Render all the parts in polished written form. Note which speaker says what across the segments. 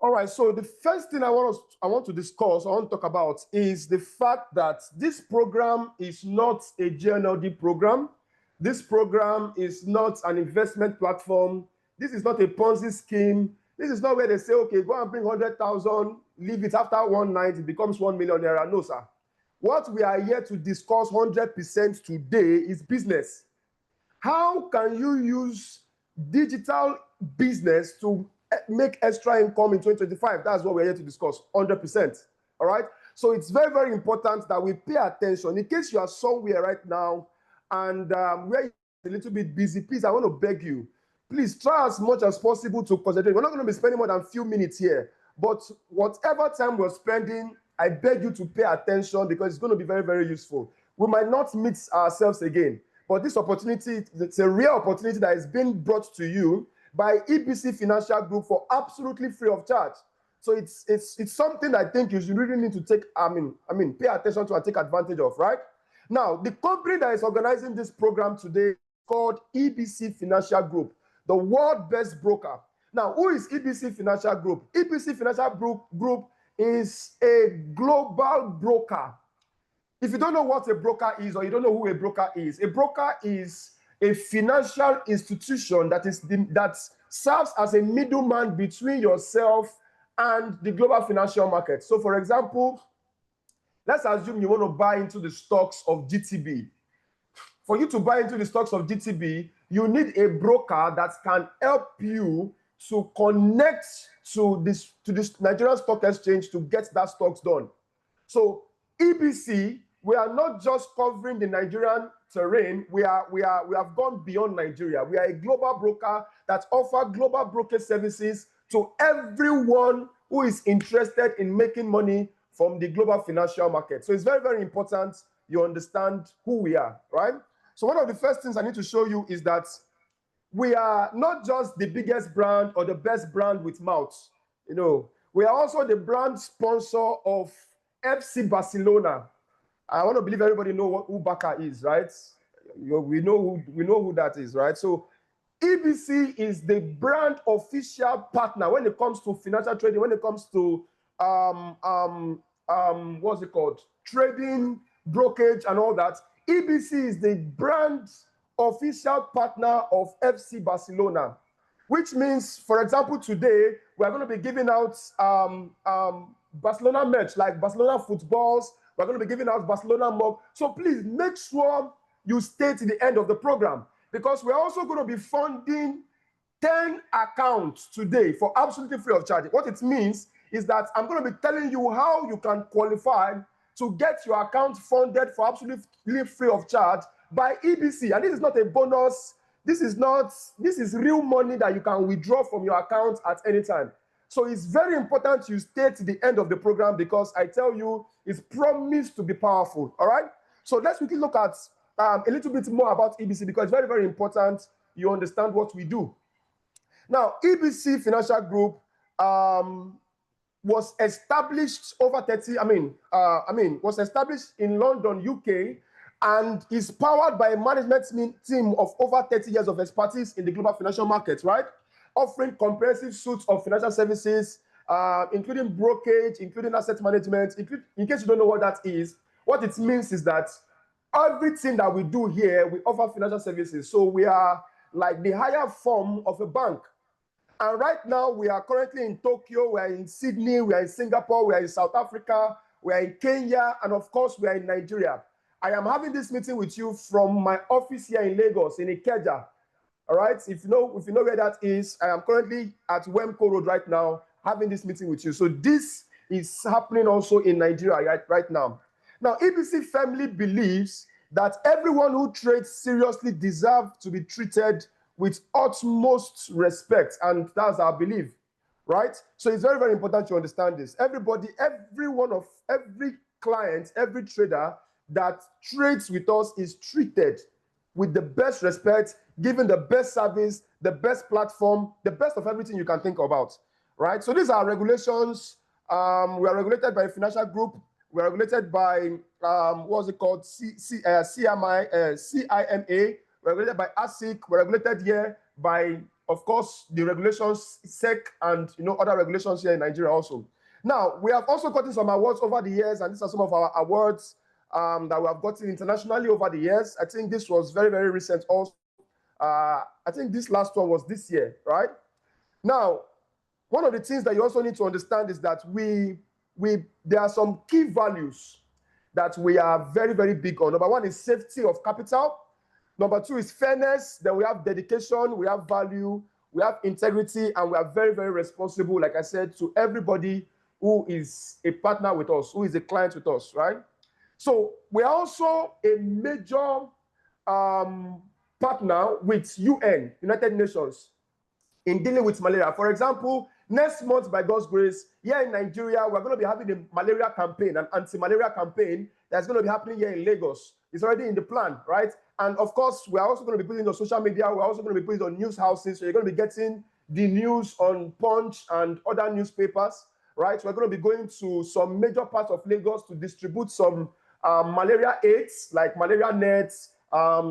Speaker 1: All right, so the first thing I want to discuss, I want to talk about is the fact that this program is not a GNLD program. This program is not an investment platform. This is not a Ponzi scheme. This is not where they say, okay, go and bring 100,000, leave it after one night, it becomes 1 million naira. No, sir. What we are here to discuss 100% today is business. How can you use digital business to make extra income in 2025? That's what we're here to discuss, 100%. All right? So it's very, very important that we pay attention. In case you are somewhere right now and we're a little bit busy, please, I want to beg you, please try as much as possible to concentrate. We're not going to be spending more than a few minutes here, but whatever time we're spending, I beg you to pay attention because it's going to be very, very useful. We might not meet ourselves again, but this opportunity, it's a real opportunity that is being brought to you by EBC Financial Group for absolutely free of charge. So it's something I think you should really need to take, pay attention to and take advantage of, right? Now, the company that is organizing this program today is called EBC Financial Group, the world best broker. Now, who is EBC Financial Group? EBC Financial Group is a global broker. If you don't know what a broker is, or you don't know who a broker is a financial institution that serves as a middleman between yourself and the global financial market. So, for example, let's assume you want to buy into the stocks of GTB. For you to buy into the stocks of GTB, you need a broker that can help you to connect to this Nigerian Stock Exchange to get that stocks done. So EBC, we are not just covering the Nigerian terrain. We have gone beyond Nigeria. We are a global broker that offers global broker services to everyone who is interested in making money from the global financial market. So it's very, very important you understand who we are, right? So one of the first things I need to show you is that we are not just the biggest brand or the best brand with mouth. You know, we are also the brand sponsor of FC Barcelona. I want to believe everybody know who Barca is, right? We know who that is, right? So EBC is the brand official partner when it comes to financial trading, when it comes to what's it called? Trading, brokerage, and all that. EBC is the brand official partner of FC Barcelona, which means, for example, today we're going to be giving out Barcelona merch, like Barcelona footballs. We're going to be giving out Barcelona mug. So please make sure you stay to the end of the program, because we're also going to be funding 10 accounts today for absolutely free of charge. What it means is that I'm going to be telling you how you can qualify to get your account funded for absolutely free of charge by EBC. And this is not a bonus. This is real money that you can withdraw from your account at any time. So it's very important you stay to the end of the program, because I tell you, it's promised to be powerful, all right? So let's quickly look at a little bit more about EBC, because it's very, very important you understand what we do. Now, EBC Financial Group was established was established in London, UK, and is powered by a management team of over 30 years of expertise in the global financial markets, right? Offering comprehensive suites of financial services, including brokerage, including asset management. In case you don't know what that is, what it means is that everything that we do here, we offer financial services. So we are like the higher form of a bank. And right now, we are currently in Tokyo, we are in Sydney, we are in Singapore, we are in South Africa, we are in Kenya, and of course, we are in Nigeria. I am having this meeting with you from my office here in Lagos, in Ikeja. All right, if you know where that is, I am currently at Wemco Road right now, having this meeting with you. So this is happening also in Nigeria right now. Now, EBC firmly believes that everyone who trades seriously deserves to be treated with utmost respect, and that's our belief, right? So it's very, very important to understand this. Every client, every trader that trades with us is treated with the best respect, given the best service, the best platform, the best of everything you can think about, right? So these are regulations. We are regulated by a financial group. We are regulated by, what's it called, CIMA. We're regulated by ASIC. We're regulated here by of course, the regulations, SEC, and other regulations here in Nigeria also. Now, we have also gotten some awards over the years, and these are some of our awards that we have gotten internationally over the years. I think this was very, very recent also. I think this last one was this year, right? Now, one of the things that you also need to understand is that there are some key values that we are very, very big on. Number one is safety of capital. Number two is fairness. Then we have dedication, we have value, we have integrity, and we are very, very responsible, like I said, to everybody who is a partner with us, who is a client with us, right? So we are also a major partner with UN, United Nations, in dealing with malaria. For example, next month, by God's grace, here in Nigeria, we're going to be having a malaria campaign, an anti-malaria campaign that's going to be happening here in Lagos. It's already in the plan, right? And of course, we're also going to be putting it on social media. We're also going to be putting it on news houses. So you're going to be getting the news on Punch and other newspapers, right? So we're going to be going to some major parts of Lagos to distribute some malaria aids, like malaria nets,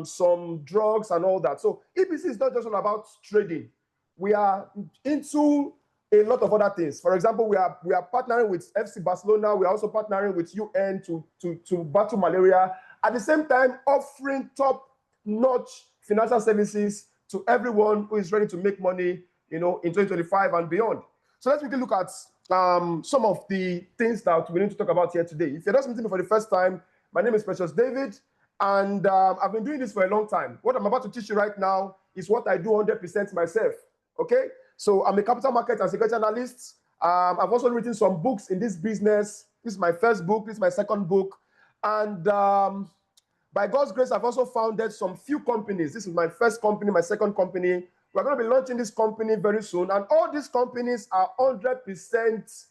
Speaker 1: some drugs and all that. So EBC is not just all about trading. We are into a lot of other things. For example, we are partnering with FC Barcelona. We are also partnering with UN to battle malaria. At the same time, offering top-notch financial services to everyone who is ready to make money, in 2025 and beyond. So let's quickly look at some of the things that we need to talk about here today. If you're just meeting me for the first time, my name is Precious David, and I've been doing this for a long time. What I'm about to teach you right now is what I do 100% myself, okay? So I'm a capital market and security analyst. I've also written some books in this business. This is my first book. This is my second book. And by God's grace, I've also founded some few companies. This is my first company, my second company. We're going to be launching this company very soon. And all these companies are 100%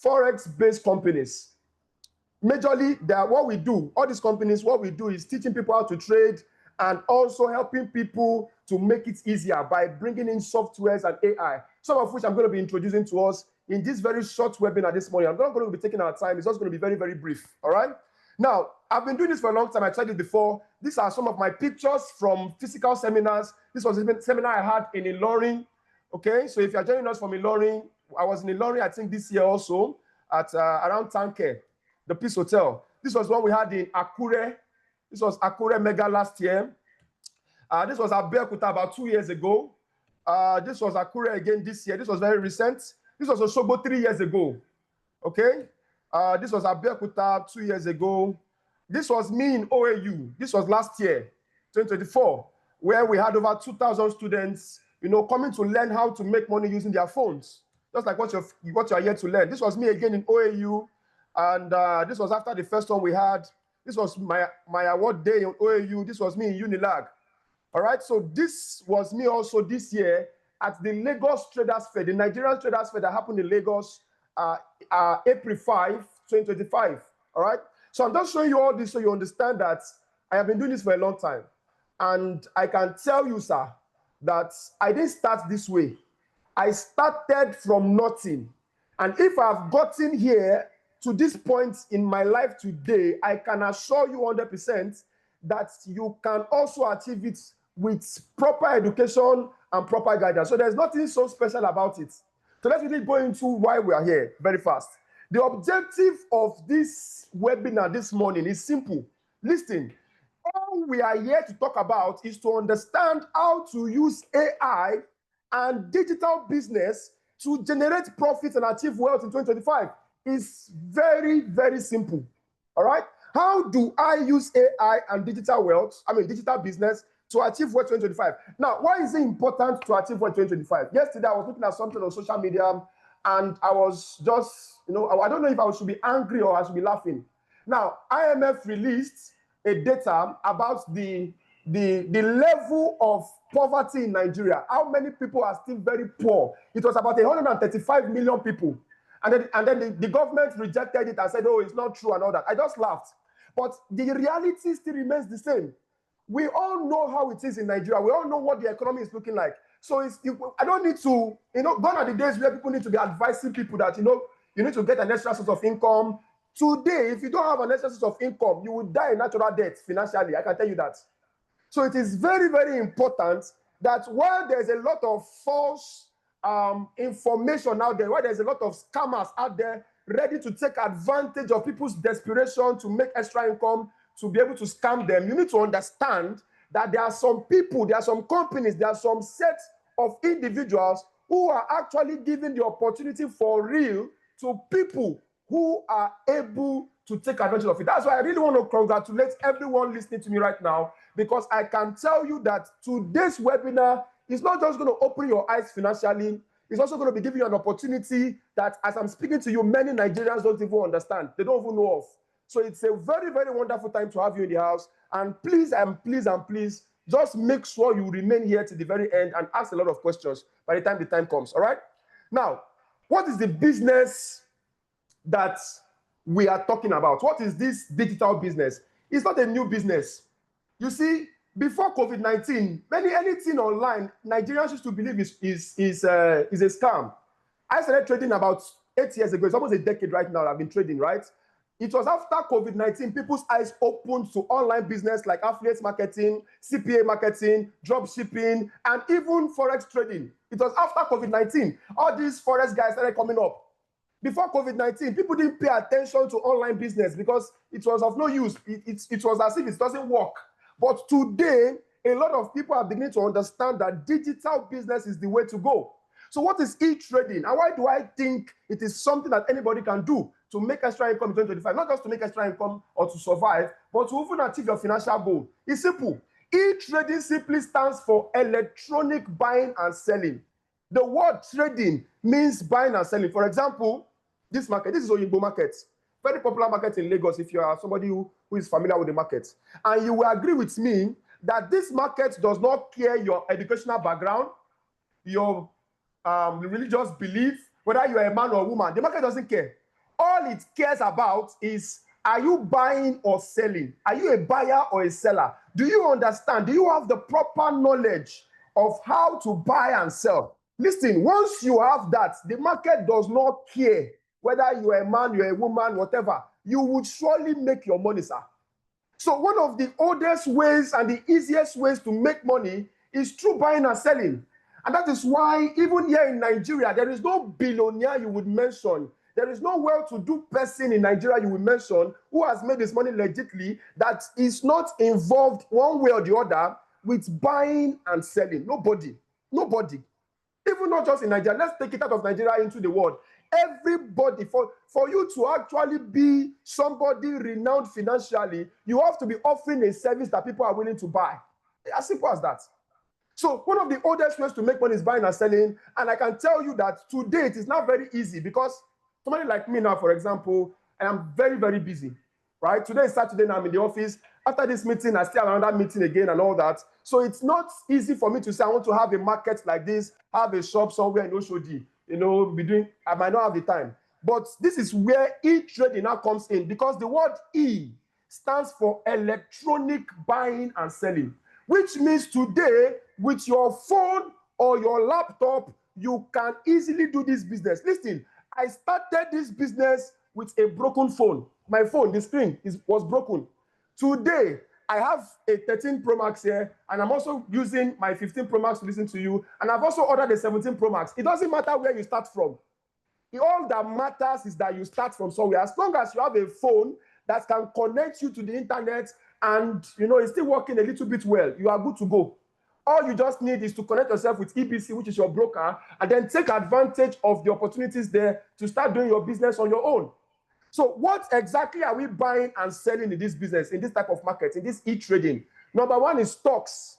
Speaker 1: Forex-based companies. Majorly, what we do, all these companies, what we do is teaching people how to trade and also helping people to make it easier by bringing in softwares and AI, some of which I'm going to be introducing to us in this very short webinar this morning. I'm not going to be taking our time. It's just going to be very, very brief, all right? Now, I've been doing this for a long time. I tried it before. These are some of my pictures from physical seminars. This was a seminar I had in Ilorin, okay? So if you're joining us from Ilorin, I was in Ilorin, I think this year also, at around Tanke, the Peace Hotel. This was one we had in Akure. This was Akure Mega last year. This was Abeokuta about 2 years ago. This was Akure again this year. This was very recent. This was Osogbo 3 years ago. Okay? This was Abeokuta 2 years ago. This was me in OAU. This was last year, 2024, where we had over 2,000 students, coming to learn how to make money using their phones. Just like what you're here to learn. This was me again in OAU. And this was after the first one we had. This was my award day in OAU. This was me in Unilag. All right, so this was me also this year at the Lagos Traders Fair, the Nigerian Traders Fair that happened in Lagos, April 5, 2025. All right, so I'm just showing you all this so you understand that I have been doing this for a long time. And I can tell you, sir, that I didn't start this way. I started from nothing. And if I've gotten here to this point in my life today, I can assure you 100% that you can also achieve it with proper education and proper guidance. So there's nothing so special about it. So let's really go into why we are here very fast. The objective of this webinar this morning is simple. Listen, all we are here to talk about is to understand how to use AI and digital business to generate profits and achieve wealth in 2025. It's very, very simple. All right? How do I use AI and digital business to achieve wealth 2025? Now, why is it important to achieve wealth 2025? Yesterday, I was looking at something on social media, and I was just, I don't know if I should be angry or I should be laughing. Now, IMF released a data about the level of poverty in Nigeria. How many people are still very poor? It was about 135 million people. And then the government rejected it and said, oh, it's not true and all that. I just laughed. But the reality still remains the same. We all know how it is in Nigeria. We all know what the economy is looking like. So I don't need to, gone are the days where people need to be advising people that, you need to get an extra source of income. Today, if you don't have an extra source of income, you will die a natural death financially. I can tell you that. So it is very, very important that while there's a lot of false information out there, while there's a lot of scammers out there ready to take advantage of people's desperation to make extra income, to be able to scam them, you need to understand that there are some people, there are some companies, there are some sets of individuals who are actually giving the opportunity for real to people who are able to take advantage of it. That's why I really want to congratulate everyone listening to me right now, because I can tell you that today's webinar is not just going to open your eyes financially, it's also going to be giving you an opportunity that, as I'm speaking to you, many Nigerians don't even understand. They don't even know of. So it's a very, very wonderful time to have you in the house. And please, please, just make sure you remain here to the very end and ask a lot of questions by the time comes, all right? Now, what is the business that we are talking about? What is this digital business? It's not a new business. You see, before COVID-19, anything online, Nigerians used to believe is a scam. I started trading about 8 years ago. It's almost a decade right now I've been trading, right? It was after COVID-19, people's eyes opened to online business like affiliate marketing, CPA marketing, drop shipping, and even Forex trading. It was after COVID-19. All these Forex guys started coming up. Before COVID-19, people didn't pay attention to online business because it was of no use. It was as if it doesn't work. But today, a lot of people are beginning to understand that digital business is the way to go. So what is e-trading? And why do I think it is something that anybody can do to make extra income in 2025? Not just to make extra income or to survive, but to even achieve your financial goal. It's simple. E-trading simply stands for electronic buying and selling. The word trading means buying and selling. For example, this market, this is Oyingbo market. Very popular market in Lagos if you are somebody who is familiar with the market. And you will agree with me that this market does not care your educational background, your religious belief, whether you are a man or a woman. The market doesn't care. All it cares about is, are you buying or selling? Are you a buyer or a seller? Do you understand? Do you have the proper knowledge of how to buy and sell? Listen, once you have that, the market does not care whether you're a man, you're a woman, whatever. You would surely make your money, sir. So one of the oldest ways and the easiest ways to make money is through buying and selling. And that is why even here in Nigeria, there is no billionaire you would mention. There is no well-to-do person in Nigeria you will mention who has made this money legitimately that is not involved one way or the other with buying and selling. Nobody. Nobody. Even not just in Nigeria. Let's take it out of Nigeria into the world. Everybody, for you to actually be somebody renowned financially, you have to be offering a service that people are willing to buy. As simple as that. So one of the oldest ways to make money is buying and selling. And I can tell you that today it is not very easy because somebody like me now, for example, I am very, very busy, right? Today is Saturday and I'm in the office. After this meeting, I still have another meeting again and all that. So it's not easy for me to say I want to have a market like this, have a shop somewhere in Oshodi, I might not have the time. But this is where e-trading now comes in, because the word E stands for electronic buying and selling, which means today, with your phone or your laptop, you can easily do this business. Listen, I started this business with a broken phone. My phone, the screen was broken. Today, I have a 13 Pro Max here, and I'm also using my 15 Pro Max to listen to you, and I've also ordered a 17 Pro Max. It doesn't matter where you start from. All that matters is that you start from somewhere. As long as you have a phone that can connect you to the internet and it's still working a little bit well, you are good to go. All you just need is to connect yourself with EBC, which is your broker, and then take advantage of the opportunities there to start doing your business on your own. So what exactly are we buying and selling in this business, in this type of market, in this e-trading? Number one is stocks.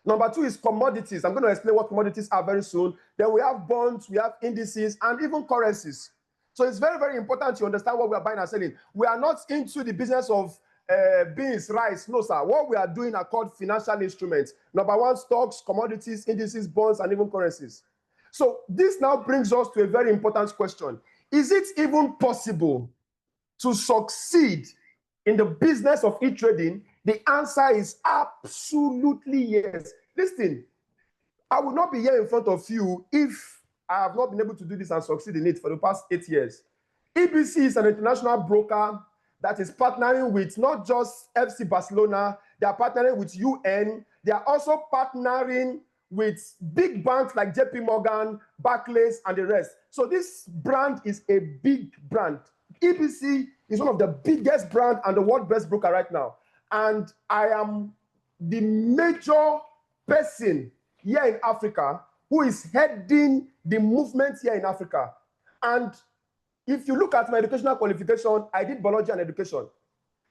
Speaker 1: Number two is commodities. I'm going to explain what commodities are very soon. Then we have bonds, we have indices, and even currencies. So it's very, very important to understand what we are buying and selling. We are not into the business of beans, rice. No, sir. What we are doing are called financial instruments. Number one, stocks, commodities, indices, bonds, and even currencies. So this now brings us to a very important question. Is it even possible to succeed in the business of e-trading? The answer is absolutely yes. Listen, I would not be here in front of you if I have not been able to do this and succeed in it for the past 8 years. EBC is an international broker that is partnering with not just FC Barcelona, they are partnering with UN, They are also partnering with big banks like JP Morgan, Barclays, and the rest. So this brand is a big brand. EBC is one of the biggest brand and the world best broker right now. And I am the major person here in Africa who is heading the movement here in Africa. And if you look at my educational qualification, I did biology and education.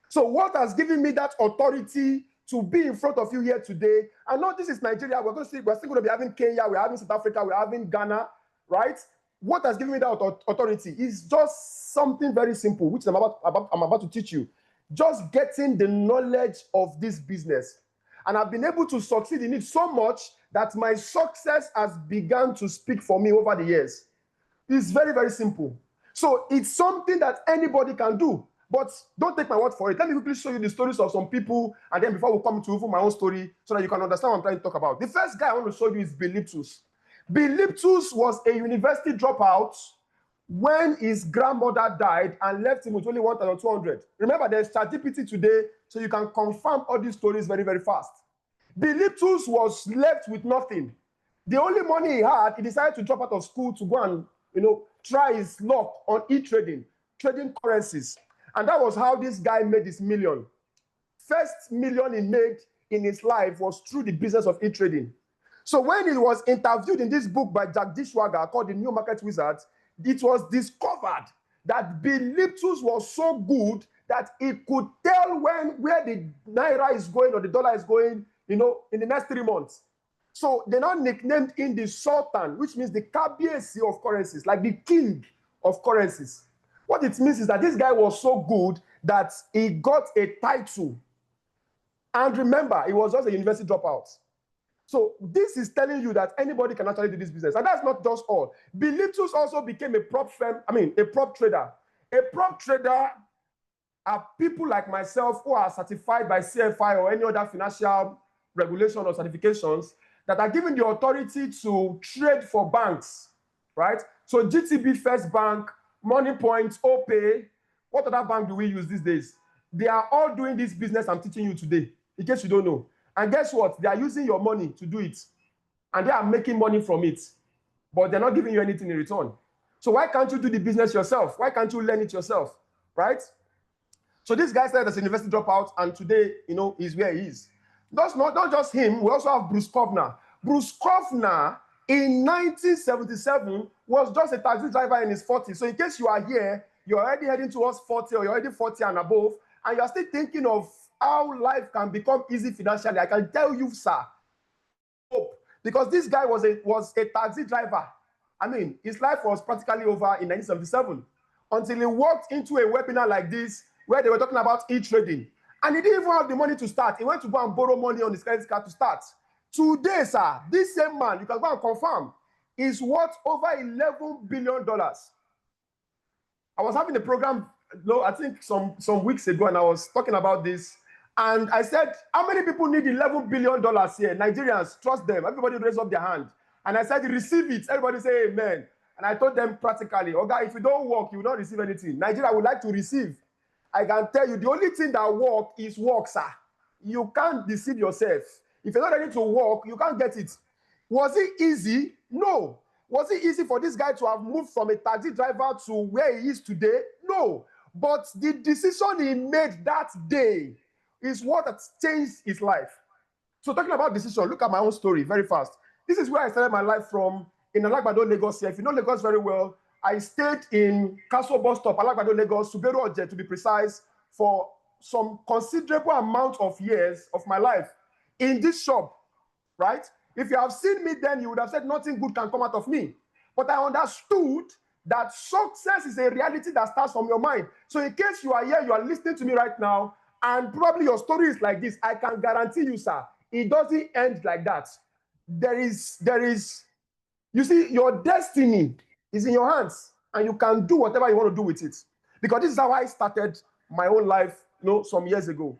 Speaker 1: So what has given me that authority to be in front of you here today? I know this is Nigeria. We're still going to be having Kenya, we're having South Africa, we're having Ghana, right? What has given me that authority is just something very simple, which I'm about to teach you. Just getting the knowledge of this business. And I've been able to succeed in it so much that my success has begun to speak for me over the years. It's very, very simple. So it's something that anybody can do. But don't take my word for it. Let me quickly show you the stories of some people, and then before we come to even my own story, so that you can understand what I'm trying to talk about. The first guy I want to show you is Bill Liptus. Bill Liptus was a university dropout when his grandmother died and left him with only 1,200. Remember, there's ChatGPT today, so you can confirm all these stories very, very fast. Bill Liptus was left with nothing. The only money he had, he decided to drop out of school to go and, try his luck on e-trading, trading currencies. And that was how this guy made his million. First million he made in his life was through the business of e-trading. So when he was interviewed in this book by Jack Dishwager called The New Market Wizard, it was discovered that Bill Liptus was so good that he could tell where the naira is going or the dollar is going, in the next 3 months. So they now nicknamed him the Sultan, which means the Kabiyesi of currencies, like the king of currencies. What it means is that this guy was so good that he got a title. And remember, he was just a university dropout. So this is telling you that anybody can actually do this business. And that's not just all. Bill Liptus also became a prop trader. A prop trader are people like myself who are certified by CFI or any other financial regulation or certifications that are given the authority to trade for banks, right? So GTB First Bank, Money Point, OPay, what other bank do we use these days? They are all doing this business I'm teaching you today, in case you don't know. And guess what? They are using your money to do it. And they are making money from it. But they're not giving you anything in return. So why can't you do the business yourself? Why can't you learn it yourself, right? So this guy started as a university dropout, and today, he's where he is. Not just him, we also have Bruce Kovner. Bruce Kovner, in 1977, was just a taxi driver in his 40s. So in case you are here, you're already heading towards 40, or you're already 40 and above, and you're still thinking of how life can become easy financially, I can tell you, sir, because this guy was a taxi driver. I mean, his life was practically over in 1977 until he walked into a webinar like this where they were talking about e-trading. And he didn't even have the money to start. He went to go and borrow money on his credit card to start. Today, sir, this same man, you can go and confirm, is worth over $11 billion. I was having a program, I think some weeks ago, and I was talking about this. And I said, how many people need $11 billion here? Nigerians, trust them. Everybody raise up their hand. And I said, receive it. Everybody say amen. And I told them practically, okay, if you don't work, you will not receive anything. Nigeria would like to receive. I can tell you, the only thing that works is work, sir. You can't deceive yourself. If you're not ready to work, you can't get it. Was it easy? No. Was it easy for this guy to have moved from a taxi driver to where he is today? No. But the decision he made that day is what has changed his life. So talking about decision, look at my own story very fast. This is where I started my life from, in Alagbado, Lagos. If you know Lagos very well, I stayed in Castle Bus Stop, Alagbado, Lagos, Suberu Oje, to be precise, for some considerable amount of years of my life in this shop, right? If you have seen me then, you would have said nothing good can come out of me. But I understood that success is a reality that starts from your mind. So in case you are here, you are listening to me right now, and probably your story is like this, I can guarantee you, sir, it doesn't end like that. There is, you see, your destiny is in your hands, and you can do whatever you want to do with it. Because this is how I started my own life, some years ago.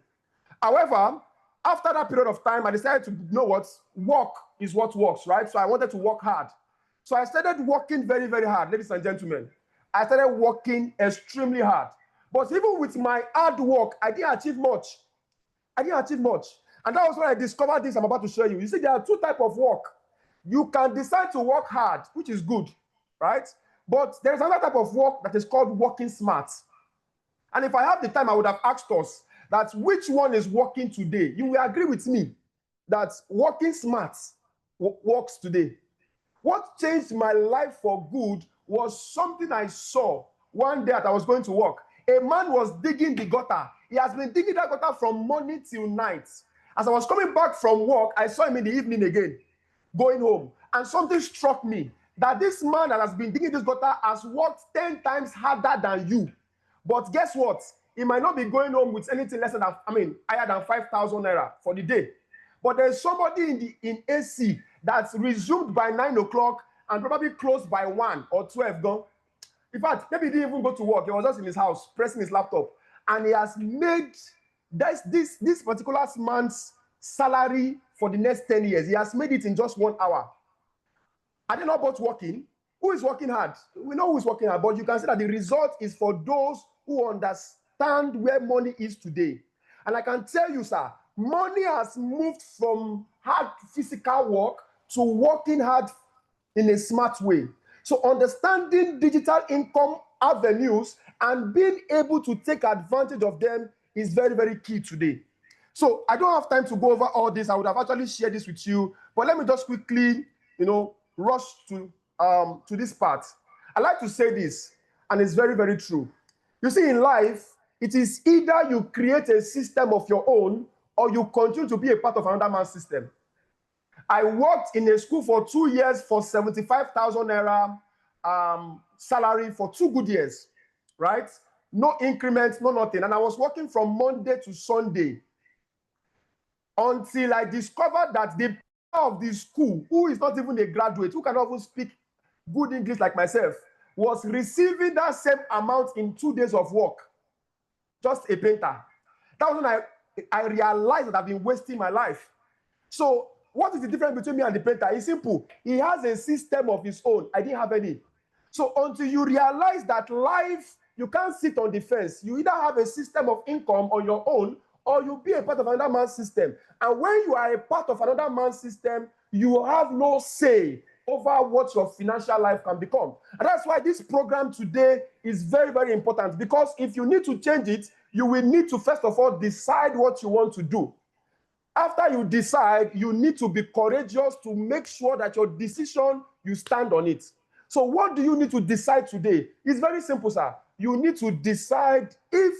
Speaker 1: However, after that period of time, I decided to know what work is what works, right? So I wanted to work hard. So I started working very, very hard, ladies and gentlemen. I started working extremely hard. But even with my hard work, I didn't achieve much. And that was when I discovered this I'm about to show you. You see, there are two types of work. You can decide to work hard, which is good, right? But there is another type of work that is called working smart. And if I have the time, I would have asked us that which one is working today. You will agree with me that working smart works today. What changed my life for good was something I saw one day that I was going to work. A man was digging the gutter. He has been digging that gutter from morning till night. As I was coming back from work, I saw him in the evening again, going home. And something struck me, that this man that has been digging this gutter has worked 10 times harder than you. But guess what? He might not be going home with anything less than, higher than 5,000 naira for the day. But there's somebody in AC that's resumed by 9 o'clock and probably closed by 1 or 12 gone. In fact, maybe he didn't even go to work. He was just in his house pressing his laptop. And he has made this particular man's salary for the next 10 years. He has made it in just 1 hour. Are they not both working? Who is working hard? We know who is working hard, but you can see that the result is for those who understand where money is today. And I can tell you, sir, money has moved from hard physical work to working hard in a smart way. So understanding digital income avenues and being able to take advantage of them is very, very key today. So I don't have time to go over all this. I would have actually shared this with you, but let me just quickly, rush to this part. I like to say this, and it's very, very true. You see, in life, it is either you create a system of your own or you continue to be a part of another man's system. I worked in a school for 2 years for 75,000 naira salary for 2 good years, right? No increments, no nothing. And I was working from Monday to Sunday until I discovered that the part of the school, who is not even a graduate, who cannot even speak good English like myself, was receiving that same amount in 2 days of work. Just a painter. That was when I realized that I've been wasting my life. So what is the difference between me and the painter? It's simple. He has a system of his own. I didn't have any. So until you realize that life, you can't sit on the fence. You either have a system of income on your own or you be a part of another man's system. And when you are a part of another man's system, you have no say over what your financial life can become. And that's why this program today is very, very important, because if you need to change it, you will need to first of all decide what you want to do. After you decide, you need to be courageous to make sure that your decision, you stand on it. So what do you need to decide today? It's very simple, sir. You need to decide if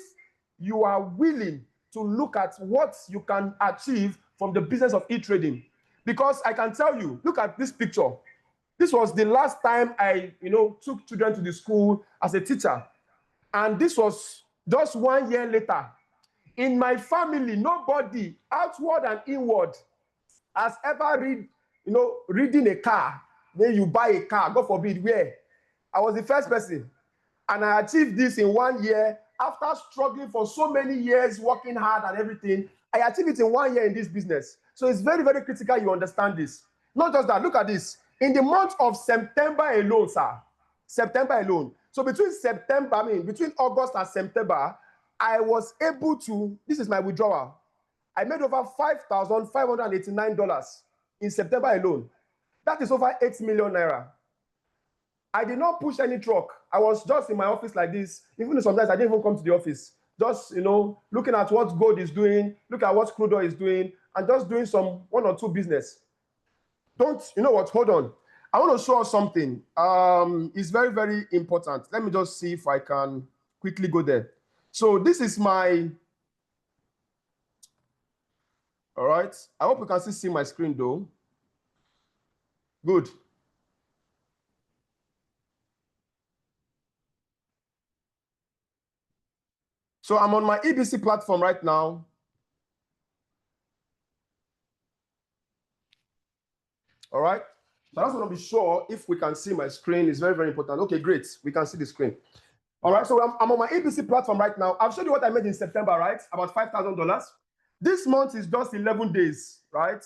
Speaker 1: you are willing to look at what you can achieve from the business of e-trading. Because I can tell you, look at this picture. This was the last time I, took children to the school as a teacher. And this was just 1 year later. In my family, nobody, outward and inward, has ever reading a car. Then you buy a car, God forbid, where? I was the first person. And I achieved this in 1 year. After struggling for so many years, working hard and everything, I achieved it in 1 year in this business. So it's very, very critical you understand this. Not just that, look at this. In the month of September alone, sir, September alone. So between August and September, I was able to, this is my withdrawal. I made over $5,589 in September alone. That is over 8 million naira. I did not push any truck. I was just in my office like this. Even sometimes I didn't even come to the office. Just, looking at what gold is doing, look at what crude oil is doing, and just doing some 1 or 2 business. Hold on. I want to show us something. It's very, very important. Let me just see if I can quickly go there. So this is my, all right. I hope you can still see my screen though. Good. So I'm on my EBC platform right now. All right. So I just want to be sure if we can see my screen. It's very, very important. Okay, great. We can see the screen. All right. So I'm on my EBC platform right now. I've showed you what I made in September, right? About $5,000. This month is just 11 days, right?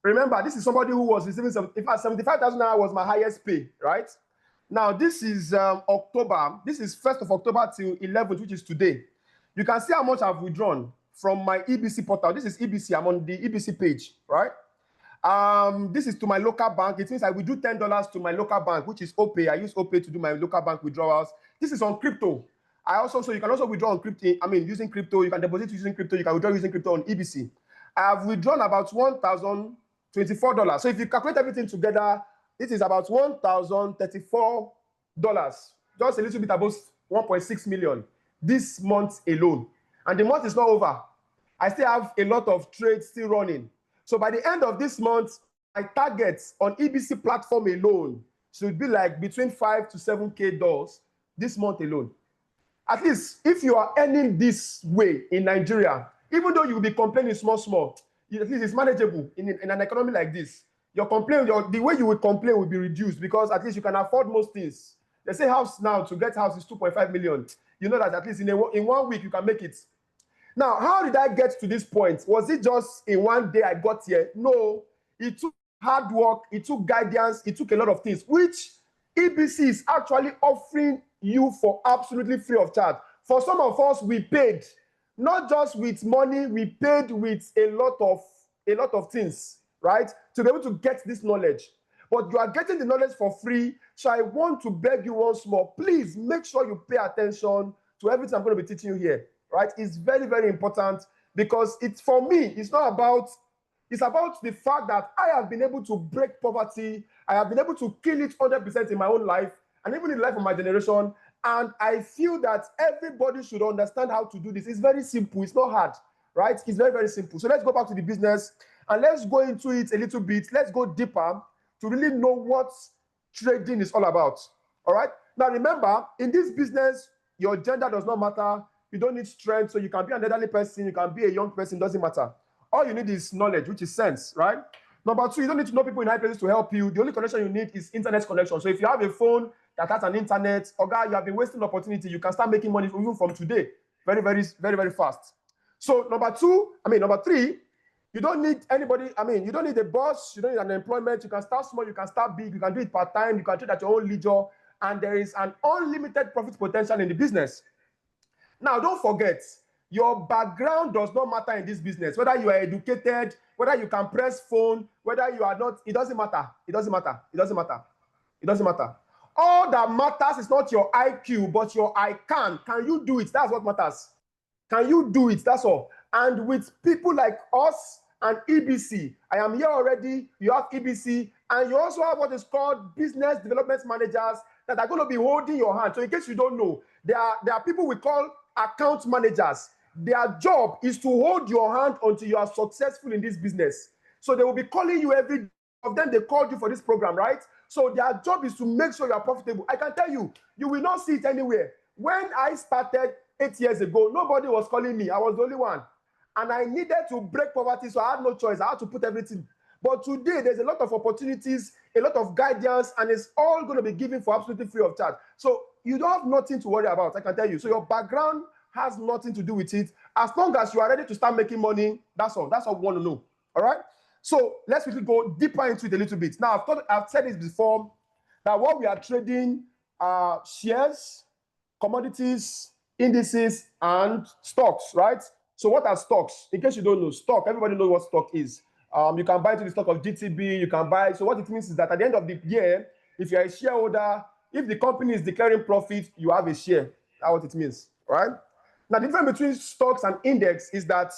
Speaker 1: Remember, this is somebody who was receiving 75,000 naira was my highest pay, right? Now, this is October. This is 1st of October till 11th, which is today. You can see how much I've withdrawn. from my EBC portal. This is EBC. I'm on the EBC page, right? This is to my local bank. It means I will do $10 to my local bank, which is OPay. I use OPay to do my local bank withdrawals. This is on crypto. So you can also withdraw on crypto. I mean, using crypto. You can deposit using crypto. You can withdraw using crypto on EBC. I have withdrawn about $1,024. So if you calculate everything together, this is about $1,034. Just a little bit above 1.6 million this month alone. And the month is not over. I still have a lot of trades still running. So by the end of this month, my targets on EBC platform alone should be like between $5 to $7K this month alone. At least if you are earning this way in Nigeria, even though you will be complaining small, at least it's manageable in an economy like this. The way you will complain will be reduced because at least you can afford most things. They say house now, to get house is 2.5 million. You know that at least in 1 week you can make it. Now, how did I get to this point? Was it just in one day I got here? No, it took hard work, it took guidance, it took a lot of things, which EBC is actually offering you for absolutely free of charge. For some of us, we paid, not just with money, we paid with a lot of things, right? To be able to get this knowledge. But you are getting the knowledge for free. So I want to beg you once more, please make sure you pay attention to everything I'm going to be teaching you here, right? It's very, very important because for me, it's about the fact that I have been able to break poverty. I have been able to kill it 100% in my own life and even in the life of my generation. And I feel that everybody should understand how to do this. It's very simple. It's not hard, right? It's very, very simple. So let's go back to the business and let's go into it a little bit. Let's go deeper to really know what trading is all about, all right? Now, remember, in this business, your gender does not matter. You don't need strength, so you can be an elderly person, you can be a young person, doesn't matter. All you need is knowledge, which is sense, right? Number two, you don't need to know people in high places to help you. The only connection you need is internet connection. So if you have a phone that has an internet, you have been wasting opportunity, you can start making money even from today, very, very, very, very fast. So number three, you don't need anybody, you don't need a boss, you don't need an employment, you can start small, you can start big, you can do it part-time, you can trade at your own leisure, and there is an unlimited profit potential in the business. Now, don't forget, your background does not matter in this business, whether you are educated, whether you can press phone, whether you are not, it doesn't matter, it doesn't matter, it doesn't matter, it doesn't matter. All that matters is not your IQ, but your I can. Can you do it? That's what matters. Can you do it? That's all. And with people like us and EBC, I am here already, you have EBC, and you also have what is called business development managers that are going to be holding your hand. So in case you don't know, there are people we call account managers. Their job is to hold your hand until you are successful in this business. So they will be calling you every day. Of them, they called you for this program, right? So their job is to make sure you are profitable. I can tell you, you will not see it anywhere. When I started 8 years ago, nobody was calling me. I was the only one. And I needed to break poverty, so I had no choice. I had to put everything. But today, there's a lot of opportunities, a lot of guidance, and it's all going to be given for absolutely free of charge. So you don't have nothing to worry about, I can tell you. So your background has nothing to do with it. As long as you are ready to start making money, that's all. That's all we want to know, all right? So let's really go deeper into it a little bit. Now, I've said this before, that what we are trading are shares, commodities, indices, and stocks, right? So what are stocks? In case you don't know, stock, everybody knows what stock is. You can buy to the stock of GTB, you can buy. So what it means is that at the end of the year, if you're a shareholder, if the company is declaring profit, you have a share. That's what it means, right? Now, the difference between stocks and index is that,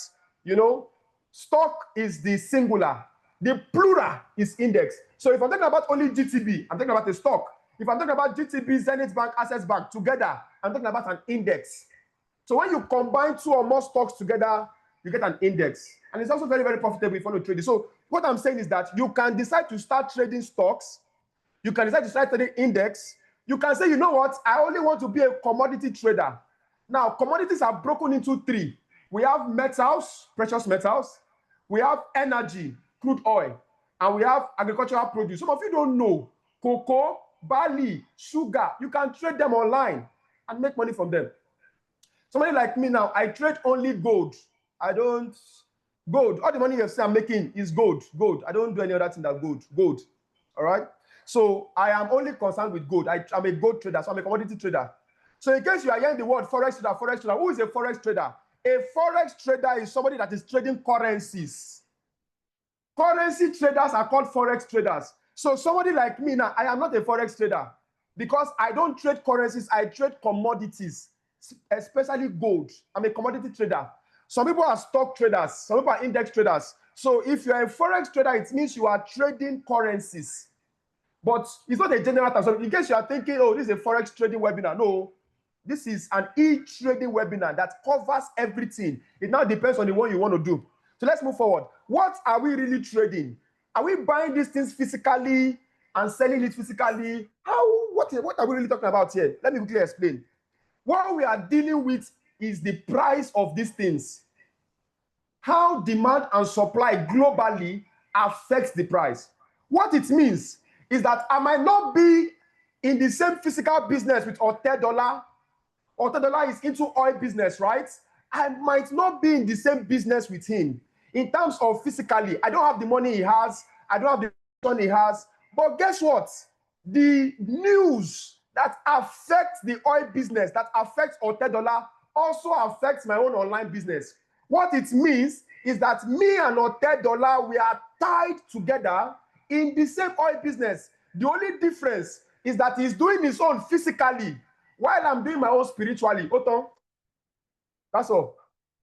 Speaker 1: stock is the singular. The plural is index. So if I'm talking about only GTB, I'm talking about a stock. If I'm talking about GTB, Zenith Bank, Access Bank together, I'm talking about an index. So when you combine two or more stocks together, you get an index. And it's also very, very profitable if you want to trade it. So what I'm saying is that you can decide to start trading stocks. You can decide to start trading index. You can say, you know what, I only want to be a commodity trader. Now, commodities are broken into three. We have metals, precious metals. We have energy, crude oil. And we have agricultural produce. Some of you don't know. Cocoa, barley, sugar. You can trade them online and make money from them. Somebody like me now, I trade only gold. Gold. All the money you see I'm making is gold. I don't do any other thing than gold. All right? So I am only concerned with gold. I'm a gold trader, so I'm a commodity trader. So in case you are hearing the word forex trader, who is a forex trader? A forex trader is somebody that is trading currencies. Currency traders are called forex traders. So somebody like me now, I am not a forex trader because I don't trade currencies, I trade commodities, especially gold. I'm a commodity trader. Some people are stock traders, some people are index traders. So if you're a forex trader, it means you are trading currencies. But it's not a general term. So in case you are thinking, oh, this is a forex trading webinar, no. This is an e-trading webinar that covers everything. It now depends on the one you want to do. So let's move forward. What are we really trading? Are we buying these things physically and selling it physically? What are we really talking about here? Let me quickly explain. What we are dealing with is the price of these things. How demand and supply globally affects the price. What it means is that I might not be in the same physical business with Otedola. Otedola is into oil business, right? I might not be in the same business with him. In terms of physically, I don't have the money he has, I don't have the money he has. But guess what? The news that affects the oil business, that affects Otedola, also affects my own online business. What it means is that me and Otedola, we are tied together in the same oil business. The only difference is that he's doing his own physically, while I'm doing my own spiritually. Oton, that's all.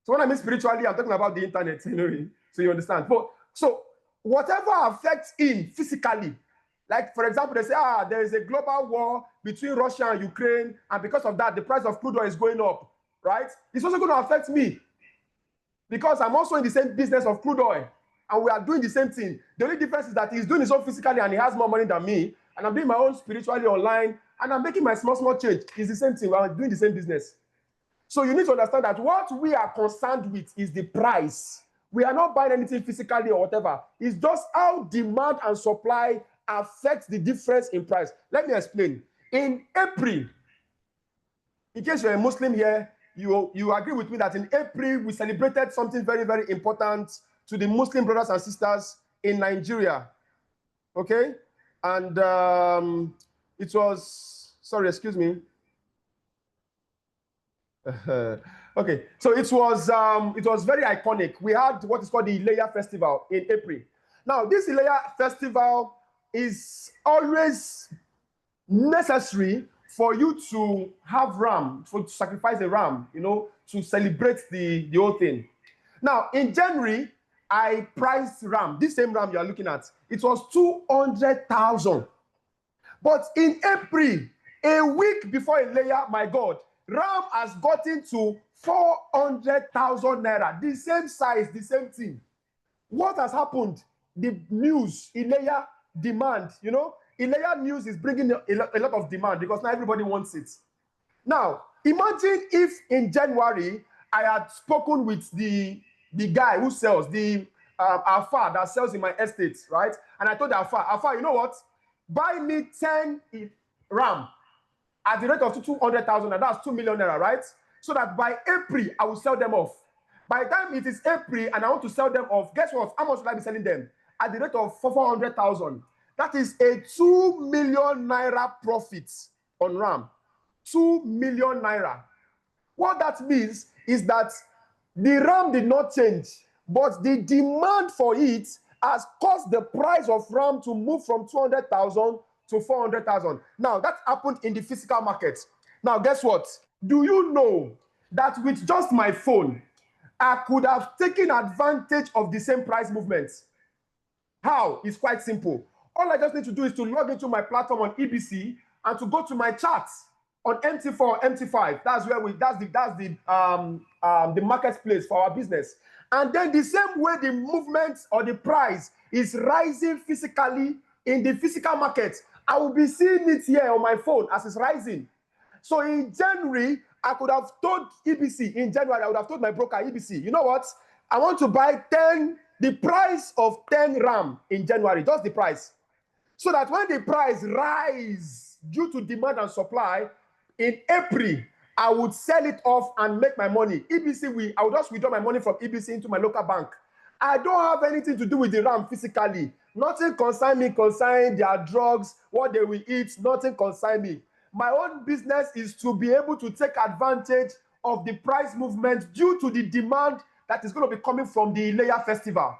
Speaker 1: So when I mean spiritually, I'm talking about the internet, you know, so you understand. But so whatever affects him physically, like for example, they say, there is a global war between Russia and Ukraine, and because of that, the price of crude oil is going up, right? It's also going to affect me because I'm also in the same business of crude oil, and we are doing the same thing. The only difference is that he's doing his own physically and he has more money than me, and I'm doing my own spiritually online, and I'm making my small change. It's the same thing. We're doing the same business. So you need to understand that what we are concerned with is the price. We are not buying anything physically or whatever. It's just how demand and supply affect the difference in price. Let me explain. In April, in case you're a Muslim here, you agree with me that in April, we celebrated something very, very important to the Muslim brothers and sisters in Nigeria. Okay? And it was, sorry, excuse me. Okay, so it was very iconic. We had what is called the Ileya Festival in April. Now, this Ileya Festival is always necessary for you to have ram, to sacrifice a ram, you know, to celebrate the whole thing. Now, in January, I priced ram, this same ram you are looking at. It was 200,000. But in April, a week before Ileya, my God, ram has gotten to 400,000 naira. The same size, the same thing. What has happened? The news, Ileya demand, you know, Ileya news is bringing a lot of demand because now everybody wants it. Now, imagine if in January, I had spoken with the guy who sells, the Alpha that sells in my estate, right? And I told Alpha, you know what? Buy me 10 ram at the rate of 200,000, and that's 2 million naira, right? So that by April, I will sell them off. By the time it is April and I want to sell them off, guess what? How much will I be selling them? At the rate of 400,000. That is a 2 million naira profit on RAM. 2 million naira. What that means is that the RAM did not change, but the demand for it has caused the price of RAM to move from 200,000 to 400,000. Now, that happened in the physical market. Now, guess what? Do you know that with just my phone, I could have taken advantage of the same price movements? How? It's quite simple. All I just need to do is to log into my platform on EBC and to go to my charts on MT4 or MT5. That's where that's the marketplace for our business. And then the same way the movement or the price is rising physically in the physical market, I will be seeing it here on my phone as it's rising. So in January, I could have told EBC, in January, I would have told my broker, EBC, you know what? I want to buy the price of 10 RAM in January, just the price. So that when the price rise due to demand and supply, in April, I would sell it off and make my money. EBC, I would just withdraw my money from EBC into my local bank. I don't have anything to do with the RAM physically. Nothing concern me, concern their drugs, what they will eat, nothing concern me. My own business is to be able to take advantage of the price movement due to the demand that is going to be coming from the Ileya festival.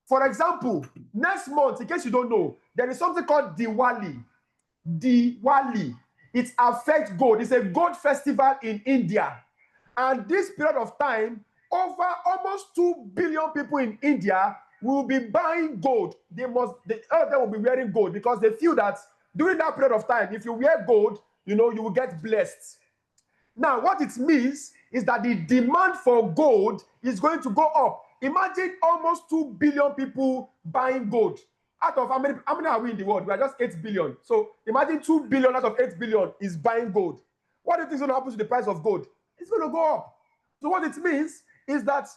Speaker 1: For example, next month, in case you don't know, there is something called Diwali. Diwali. It affects gold. It's a gold festival in India. And this period of time, over almost 2 billion people in India will be buying gold. All of them will be wearing gold because they feel that during that period of time, if you wear gold, you will get blessed. Now, what it means is that the demand for gold is going to go up. Imagine almost 2 billion people buying gold. Out of how many are we in the world? We are just 8 billion. So imagine 2 billion out of 8 billion is buying gold. What do you think is going to happen to the price of gold? It's going to go up. So what it means is that